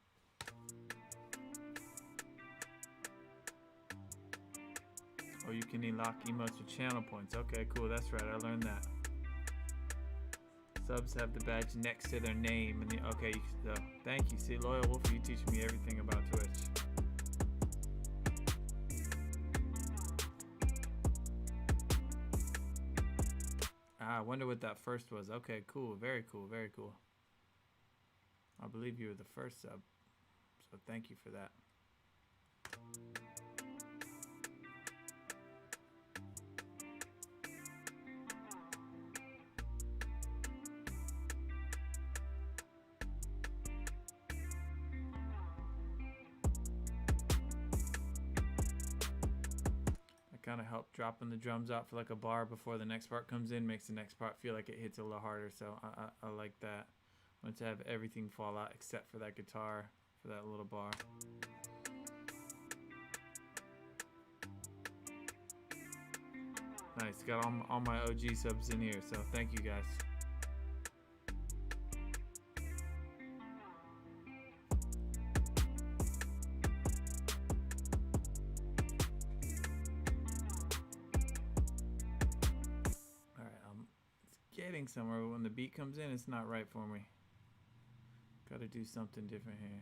Oh, you can unlock emotes with channel points. Okay, cool. That's right. I learned that. Subs have the badge next to their name. And okay, so thank you. See, Loyal Wolf, you teach me everything about Twitch. I wonder what that first was. Okay, cool. Very cool. Very cool. I believe you were the first sub. So thank you for that. Kind of help dropping the drums out for like a bar before the next part comes in, makes the next part feel like it hits a little harder. So I like that. I want to have everything fall out except for that guitar for that little bar. Nice, got all my OG subs in here, so thank you guys. Somewhere, but when the beat comes in, it's not right for me. Gotta do something different here.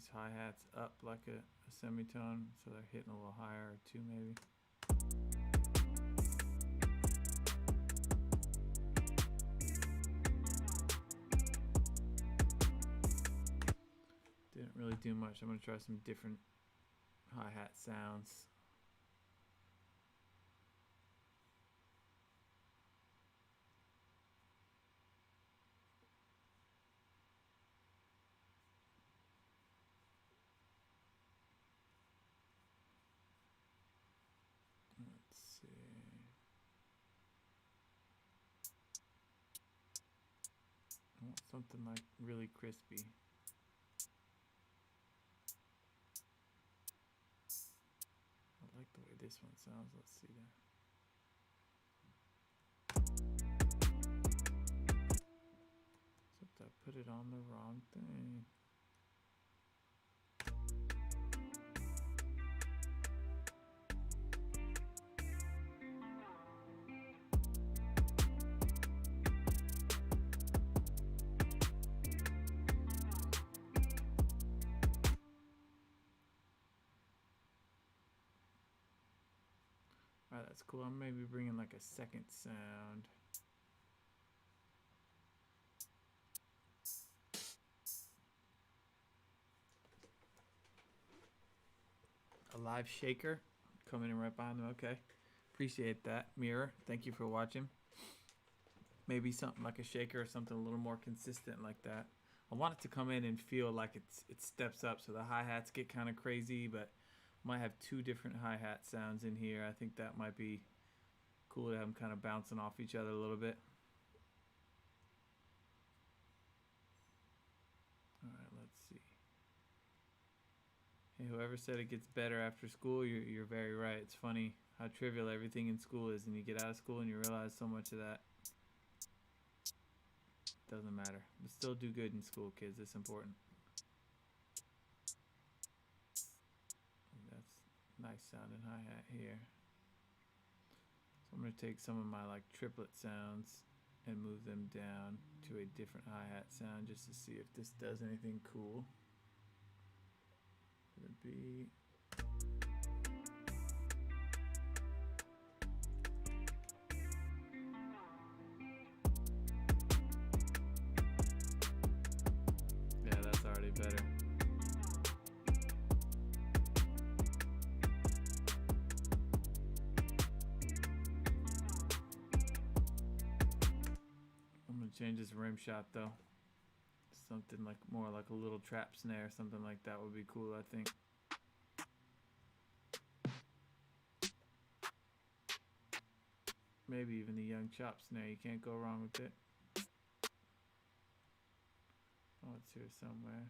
these hi-hats up like a semitone, so they're hitting a little higher, or two maybe. Didn't really do much. I'm gonna try some different hi-hat sounds. Let's see. I want something like really crispy. I like the way this one sounds. Let's see there. Except I put it on the wrong thing. Alright, that's cool. I'm maybe bringing like a second sound. A live shaker coming in right behind them. Okay, appreciate that. Mirror, thank you for watching. Maybe something like a shaker or something a little more consistent like that. I want it to come in and feel like it steps up, so the hi-hats get kind of crazy, but might have two different hi-hat sounds in here. I think that might be cool to have them kind of bouncing off each other a little bit. All right, let's see. Hey, whoever said it gets better after school, you're very right. It's funny how trivial everything in school is, and you get out of school and you realize so much of that doesn't matter. But still do good in school, kids. It's important. That's nice sounding hi-hat here. So I'm going to take some of my like triplet sounds and move them down to a different hi-hat sound just to see if this does anything cool. For the beat. Yeah, that's already better. I'm gonna change this rim shot though. Something like more like a little trap snare, something like that would be cool, I think. Maybe even the young chop snare, you can't go wrong with it. Oh, it's here somewhere.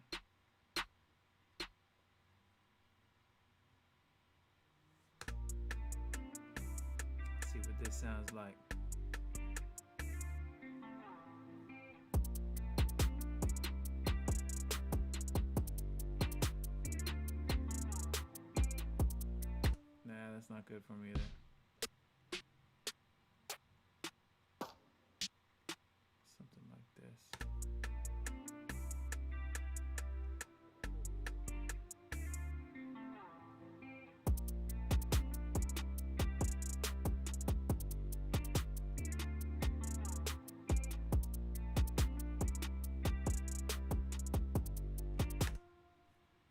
Let's see what this sounds like. Nah, that's not good for me either. Something like this.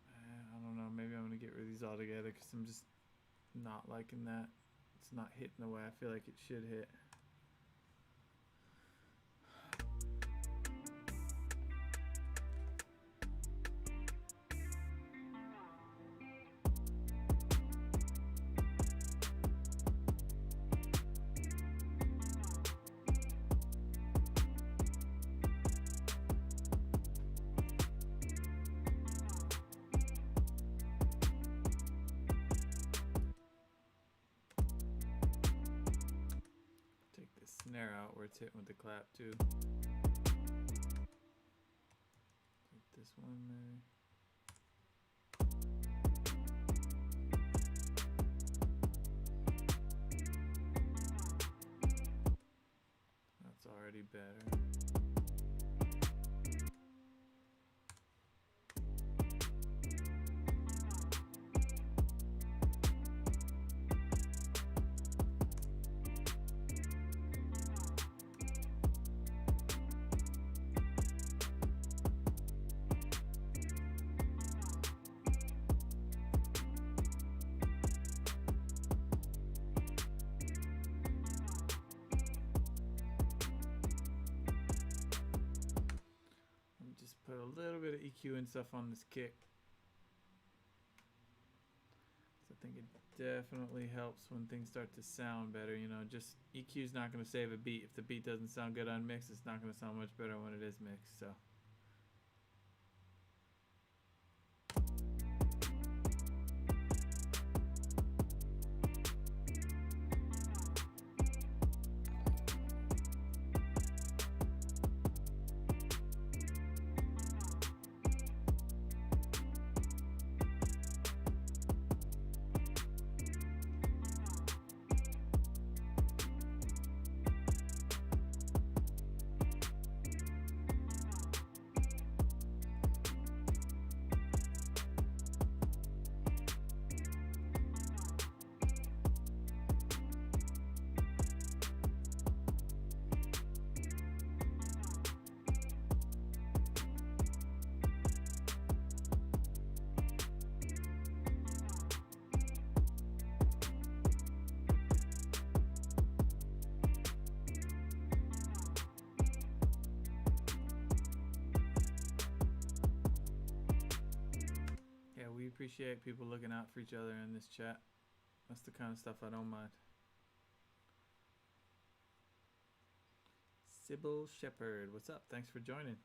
I don't know, maybe I'm gonna get rid of these all together because I'm just not liking that. It's not hitting the way I feel like it should hit. Snare out where it's hitting with the clap too. Take this one maybe. That's already better. EQ and stuff on this kick. So I think it definitely helps when things start to sound better. You know, just EQ is not going to save a beat. If the beat doesn't sound good unmixed, it's not going to sound much better when it is mixed. So. We appreciate people looking out for each other in this chat. That's the kind of stuff I don't mind. Sybil Shepherd, what's up? Thanks for joining.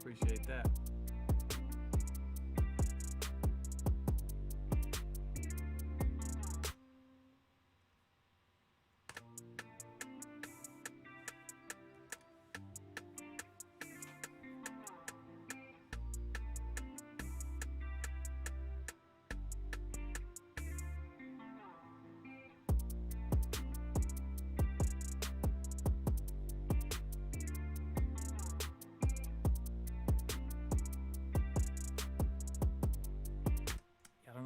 Appreciate that.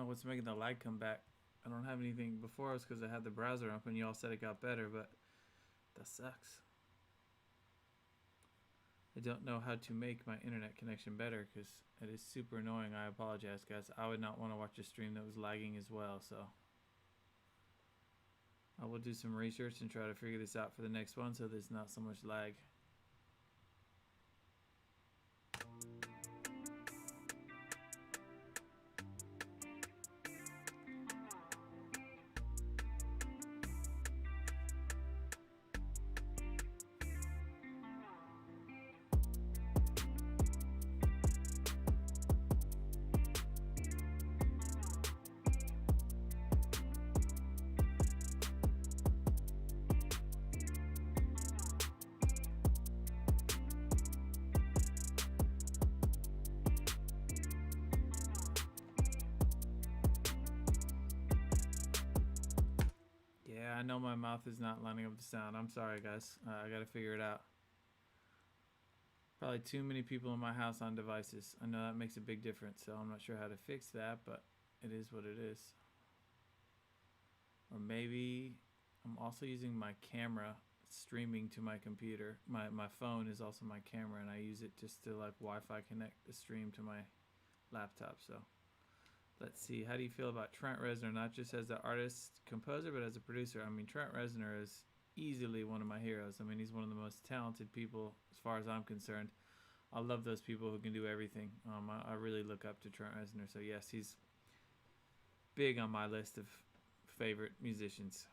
What's making the lag come back? I don't have anything. Before it was because I had the browser up and you all said it got better, but that sucks. I don't know how to make my internet connection better because it is super annoying. I apologize, guys. I would not want to watch a stream that was lagging as well, so I will do some research and try to figure this out for the next one so there's not so much lag. I know my mouth is not lining up the sound. I'm sorry, guys. I got to figure it out. Probably too many people in my house on devices. I know that makes a big difference, so I'm not sure how to fix that, but it is what it is. Or maybe I'm also using my camera streaming to my computer. My phone is also my camera, and I use it just to like Wi-Fi connect the stream to my laptop. So let's see. How do you feel about Trent Reznor, not just as an artist, composer, but as a producer? I mean, Trent Reznor is easily one of my heroes. I mean, he's one of the most talented people as far as I'm concerned. I love those people who can do everything. I really look up to Trent Reznor. So yes, he's big on my list of favorite musicians.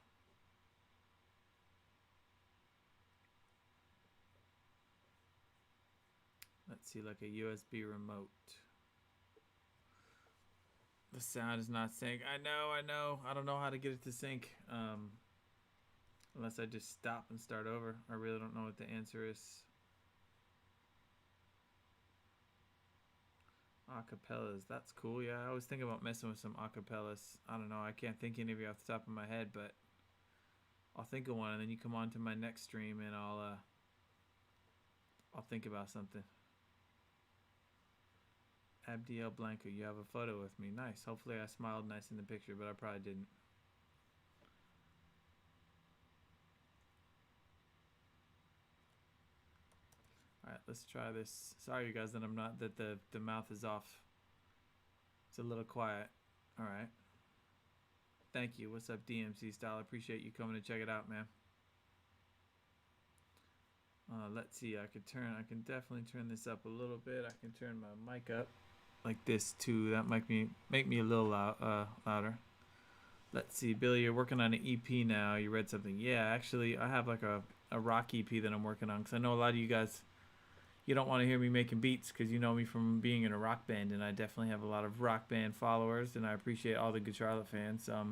Let's see, like a USB remote. The sound is not sync. I know. I don't know how to get it to sync. Unless I just stop and start over. I really don't know what the answer is. Acapellas, that's cool. Yeah, I always think about messing with some acapellas. I don't know. I can't think of any off the top of my head, but I'll think of one, and then you come on to my next stream, and I'll think about something. Abdiel Blanco, you have a photo with me. Nice. Hopefully I smiled nice in the picture, but I probably didn't. All right, let's try this. Sorry, you guys, that I'm not, that the mouth is off. It's a little quiet. All right. Thank you. What's up, DMC Style? I appreciate you coming to check it out, man. Let's see. I can definitely turn this up a little bit. I can turn my mic up like this too. That might make me a little louder. Let's see, Billy, you're working on an EP now. You read something? Yeah, actually, I have like a rock EP that I'm working on, because I know a lot of you guys, you don't want to hear me making beats because you know me from being in a rock band, and I definitely have a lot of rock band followers, and I appreciate all the Good Charlotte fans. I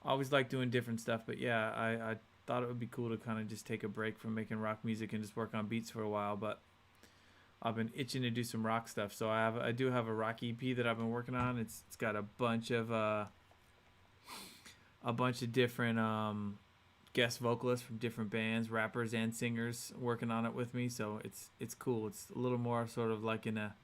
always like doing different stuff, but yeah, I thought it would be cool to kind of just take a break from making rock music and just work on beats for a while, but I've been itching to do some rock stuff. So I do have a rock EP that I've been working on. It's got a bunch of different guest vocalists from different bands, rappers and singers working on it with me. So it's cool. It's a little more sort of like in a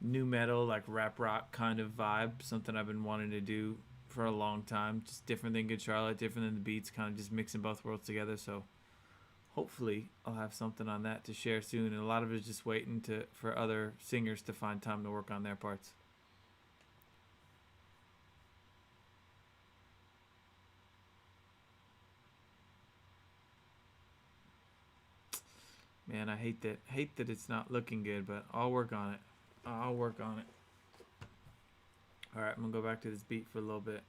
new metal, like rap rock kind of vibe, something I've been wanting to do for a long time. Just different than Good Charlotte, different than the beats, kind of just mixing both worlds together. So hopefully I'll have something on that to share soon. And a lot of it is just waiting for other singers to find time to work on their parts. Man, I hate that it's not looking good, but I'll work on it. All right, I'm gonna go back to this beat for a little bit.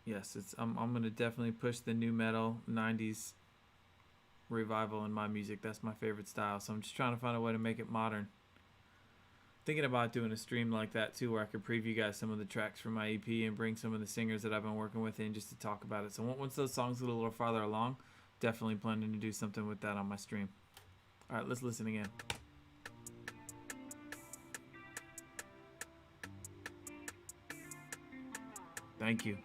Yes, I'm gonna definitely push the new metal 90s revival in my music. That's my favorite style. So I'm just trying to find a way to make it modern. Thinking about doing a stream like that too, where I could preview you guys some of the tracks from my EP and bring some of the singers that I've been working with in just to talk about it. So once those songs get a little farther along, definitely planning to do something with that on my stream. All right, let's listen again. Thank you.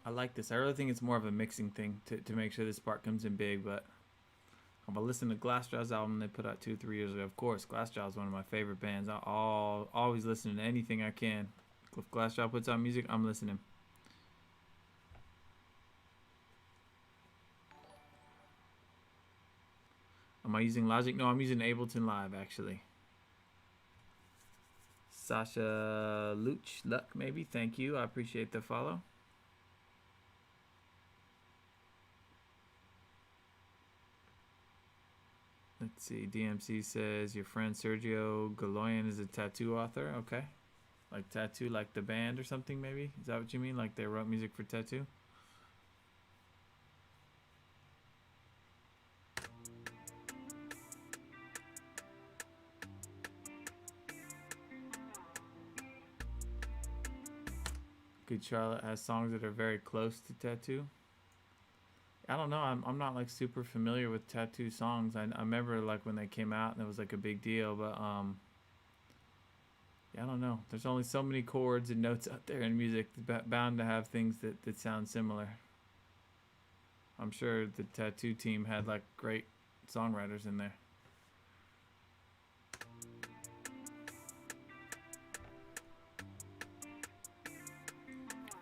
I like this. I really think it's more of a mixing thing to make sure this part comes in big, but I'm gonna listen to Glassjaw's album they put out 2-3 years ago. Of course, Glassjaw is one of my favorite bands. I'll always listen to anything I can. If Glassjaw puts out music, I'm listening. Am I using Logic? No, I'm using Ableton Live, actually. Sasha Luck, maybe. Thank you. I appreciate the follow. Let's see. DMC says your friend Sergio Galoyan is a tattoo author. Okay. Like Tattoo, like the band or something, maybe? Is that what you mean? Like they wrote music for Tattoo? Good Charlotte has songs that are very close to Tattoo. I don't know. I'm not like super familiar with Tattoo songs. I remember like when they came out and it was like a big deal, but yeah, I don't know. There's only so many chords and notes out there in music. Bound to have things that sound similar. I'm sure the Tattoo team had like great songwriters in there.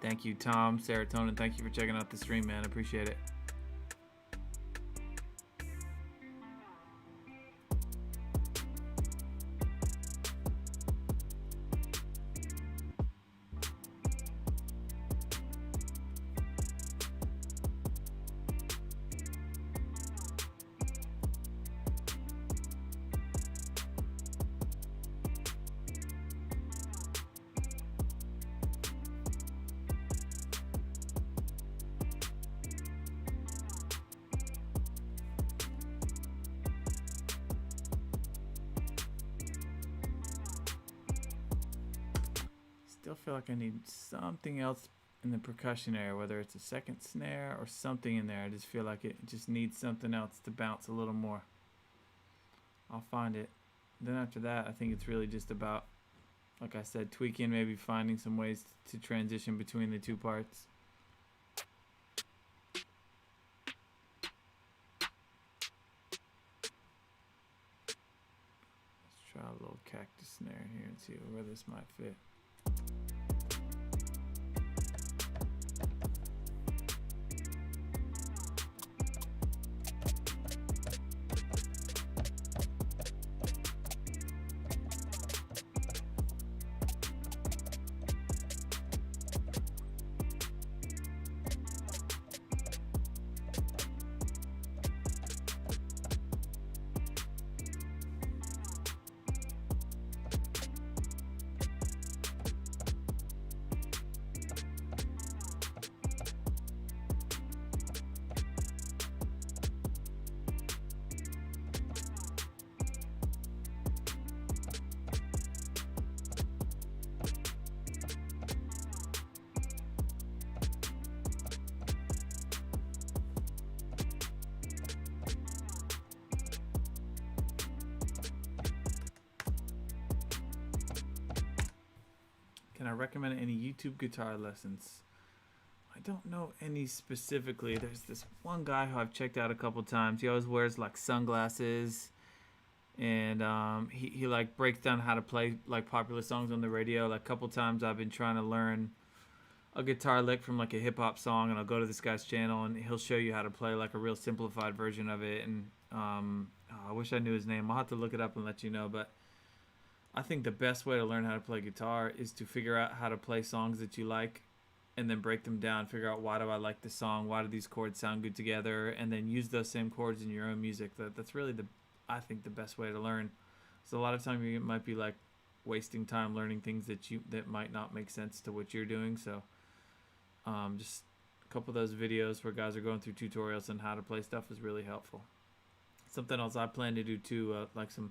Thank you, Tom Serotonin. Thank you for checking out the stream, man. I appreciate it. still feel like I need something else in the percussion area, whether it's a second snare or something in there. I just feel like it just needs something else to bounce a little more. I'll find it. Then after that, I think it's really just about, like I said, tweaking, maybe finding some ways to transition between the two parts. Let's try a little cactus snare here and see where this might fit. Can I recommend any YouTube guitar lessons? I don't know any specifically. There's this one guy who I've checked out a couple times. He always wears like sunglasses, and he like breaks down how to play like popular songs on the radio. Like a couple times I've been trying to learn a guitar lick from like a hip hop song, and I'll go to this guy's channel and he'll show you how to play like a real simplified version of it. And I wish I knew his name. I'll have to look it up and let you know, but I think the best way to learn how to play guitar is to figure out how to play songs that you like and then break them down, figure out why do I like this song, why do these chords sound good together, and then use those same chords in your own music. That's really I think the best way to learn. So a lot of time you might be like wasting time learning things that might not make sense to what you're doing. So just a couple of those videos where guys are going through tutorials on how to play stuff is really helpful. Something else I plan to do too, like some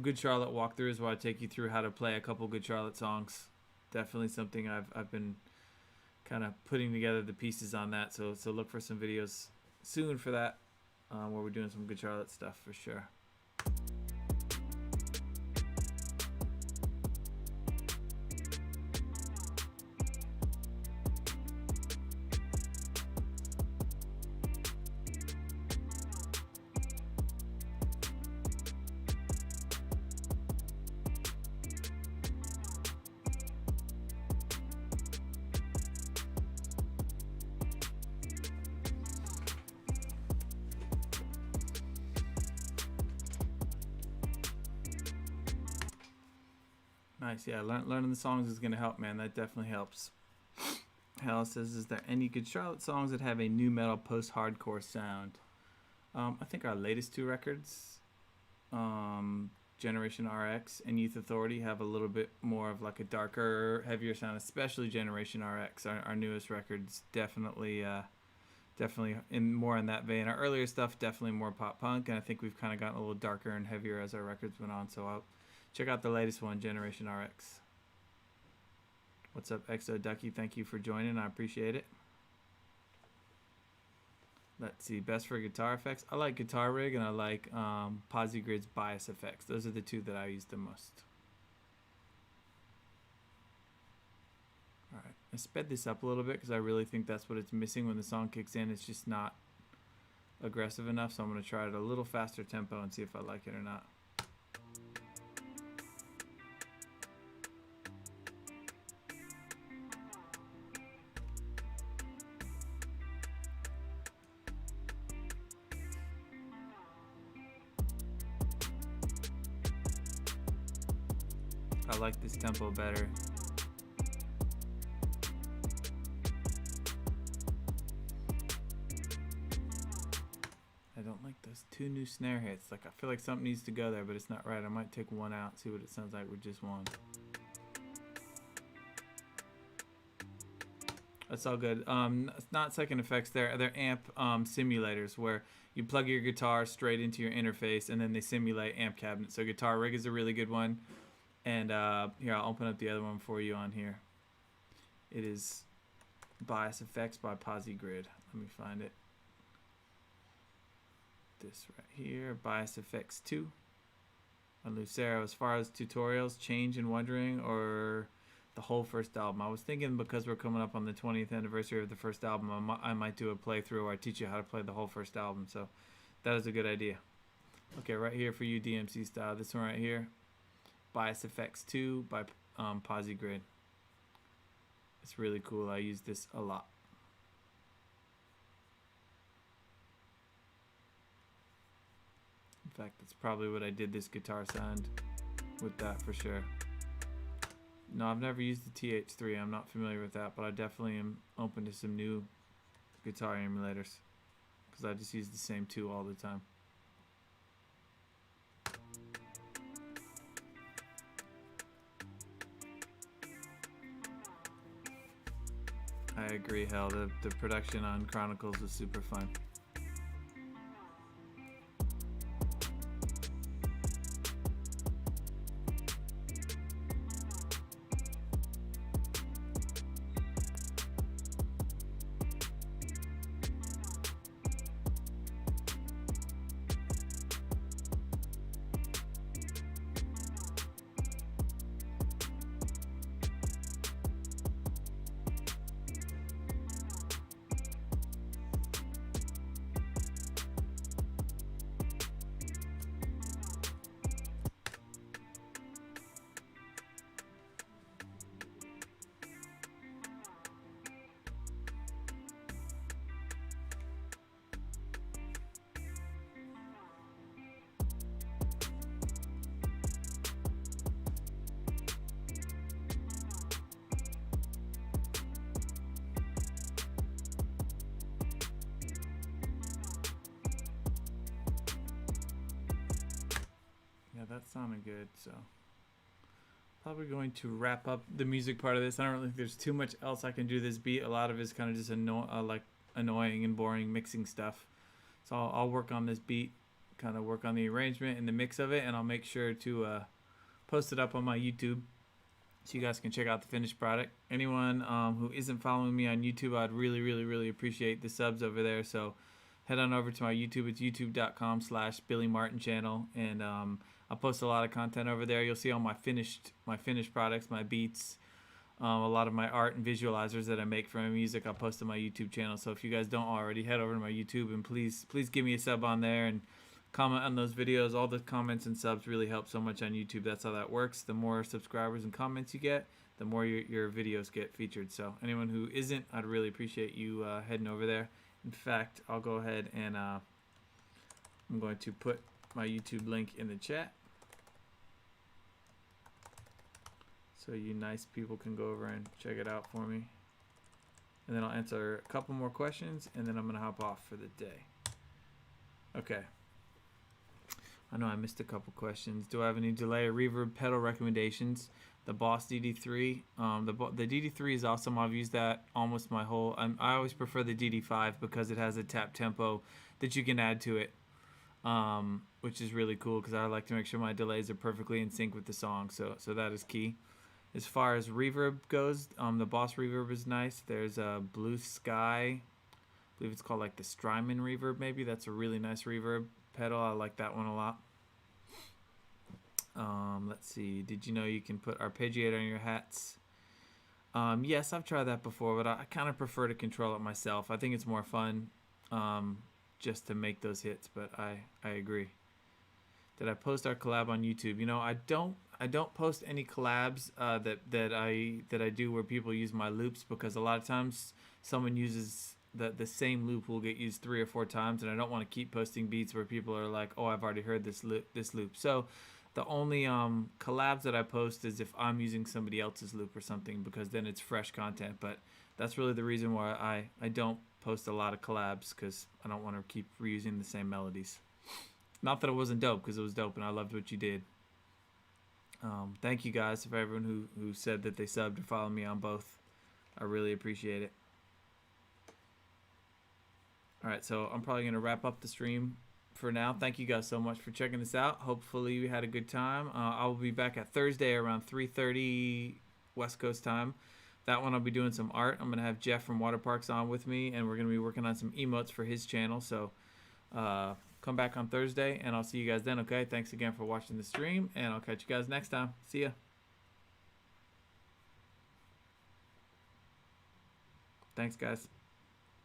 Good Charlotte walkthroughs where I take you through how to play a couple Good Charlotte songs. Definitely something I've been kind of putting together the pieces on that. So look for some videos soon for that, where we're doing some Good Charlotte stuff for sure. Nice, yeah. Learning the songs is gonna help, man. That definitely helps. Hal says, "Is there any Good Charlotte songs that have a new metal post-hardcore sound?" I think our latest two records, Generation RX and Youth Authority, have a little bit more of like a darker, heavier sound. Especially Generation RX, our newest records, definitely more in that vein. Our earlier stuff, definitely more pop punk, and I think we've kind of gotten a little darker and heavier as our records went on. So I'll check out the latest one, Generation RX. What's up, Exo Ducky? Thank you for joining. I appreciate it. Let's see. Best for guitar effects. I like Guitar Rig and I like Posigrid's Bias Effects. Those are the two that I use the most. All right. I sped this up a little bit because I really think that's what it's missing when the song kicks in. It's just not aggressive enough. So I'm going to try it a little faster tempo and see if I like it or not. I like this tempo better. I don't like those two new snare hits. Like I feel like something needs to go there, but it's not right. I might take one out, see what it sounds like with just one. That's all good. It's not second effects. They're amp simulators where you plug your guitar straight into your interface and then they simulate amp cabinets. So Guitar Rig is a really good one. And here, I'll open up the other one for you on here. It is Bias Effects by Posigrid. Let me find it. This right here, Bias Effects 2 on Lucero. As far as tutorials, Change and Wondering, or the whole first album. I was thinking because we're coming up on the 20th anniversary of the first album, I might do a playthrough where I teach you how to play the whole first album. So that is a good idea. Okay, right here for you DMC style. This one right here, Bias Effects 2 by Posigrid. It's really cool. I use this a lot. In fact, that's probably what I did this guitar sound with that for sure. No, I've never used the TH3. I'm not familiar with that, but I definitely am open to some new guitar emulators because I just use the same two all the time. I agree, Hell. The production on Chronicles was super fun. That sounded good, so probably going to wrap up the music part of this. I don't really think there's too much else I can do this beat. A lot of it is kind of just annoying and boring mixing stuff. So I'll work on this beat, kind of work on the arrangement and the mix of it, and I'll make sure to post it up on my YouTube so you guys can check out the finished product. Anyone who isn't following me on YouTube, I'd really appreciate the subs over there. So head on over to my YouTube. It's youtube.com/BillyMartinChannel, and I'll post a lot of content over there. You'll see all my finished products, my beats, a lot of my art and visualizers that I make for my music. I'll post on my YouTube channel. So if you guys don't already, head over to my YouTube and please give me a sub on there and comment on those videos. All the comments and subs really help so much on YouTube. That's how that works. The more subscribers and comments you get, the more your videos get featured. So anyone who isn't, I'd really appreciate you heading over there. In fact, I'll go ahead and I'm going to put my YouTube link in the chat so you nice people can go over and check it out for me, and then I'll answer a couple more questions and then I'm gonna hop off for the day. Okay, I know I missed a couple questions. Do I have any delay or reverb pedal recommendations? The Boss DD3. The DD3 is awesome. I've used that almost my whole. I always prefer the DD5 because it has a tap tempo that you can add to it, which is really cool because I like to make sure my delays are perfectly in sync with the song. So that is key. As far as reverb goes, the Boss reverb is nice. There's a Blue Sky. I believe it's called like the Strymon reverb. Maybe that's a really nice reverb pedal. I like that one a lot. Let's see. Did you know you can put arpeggiator on your hats? Yes, I've tried that before, but I kind of prefer to control it myself. I think it's more fun just to make those hits, but I agree. Did I post our collab on YouTube? You know, I don't post any collabs that I do where people use my loops, because a lot of times someone uses the same loop will get used 3 or 4 times, and I don't want to keep posting beats where people are like, oh, I've already heard this loop. So the only collabs that I post is if I'm using somebody else's loop or something, because then it's fresh content. But that's really the reason why I don't post a lot of collabs, because I don't want to keep reusing the same melodies. Not that it wasn't dope, because it was dope and I loved what you did. Thank you guys for everyone who said that they subbed or followed me on both. I really appreciate it. Alright, so I'm probably going to wrap up the stream for now. Thank you guys so much for checking this out. Hopefully you had a good time. I will be back at Thursday around 3:30 West Coast time That one I'll be doing some art. I'm going to have Jeff from Waterparks on with me, and we're going to be working on some emotes for his channel. So come back on Thursday, and I'll see you guys then, okay? Thanks again for watching the stream, and I'll catch you guys next time. See ya. Thanks, guys.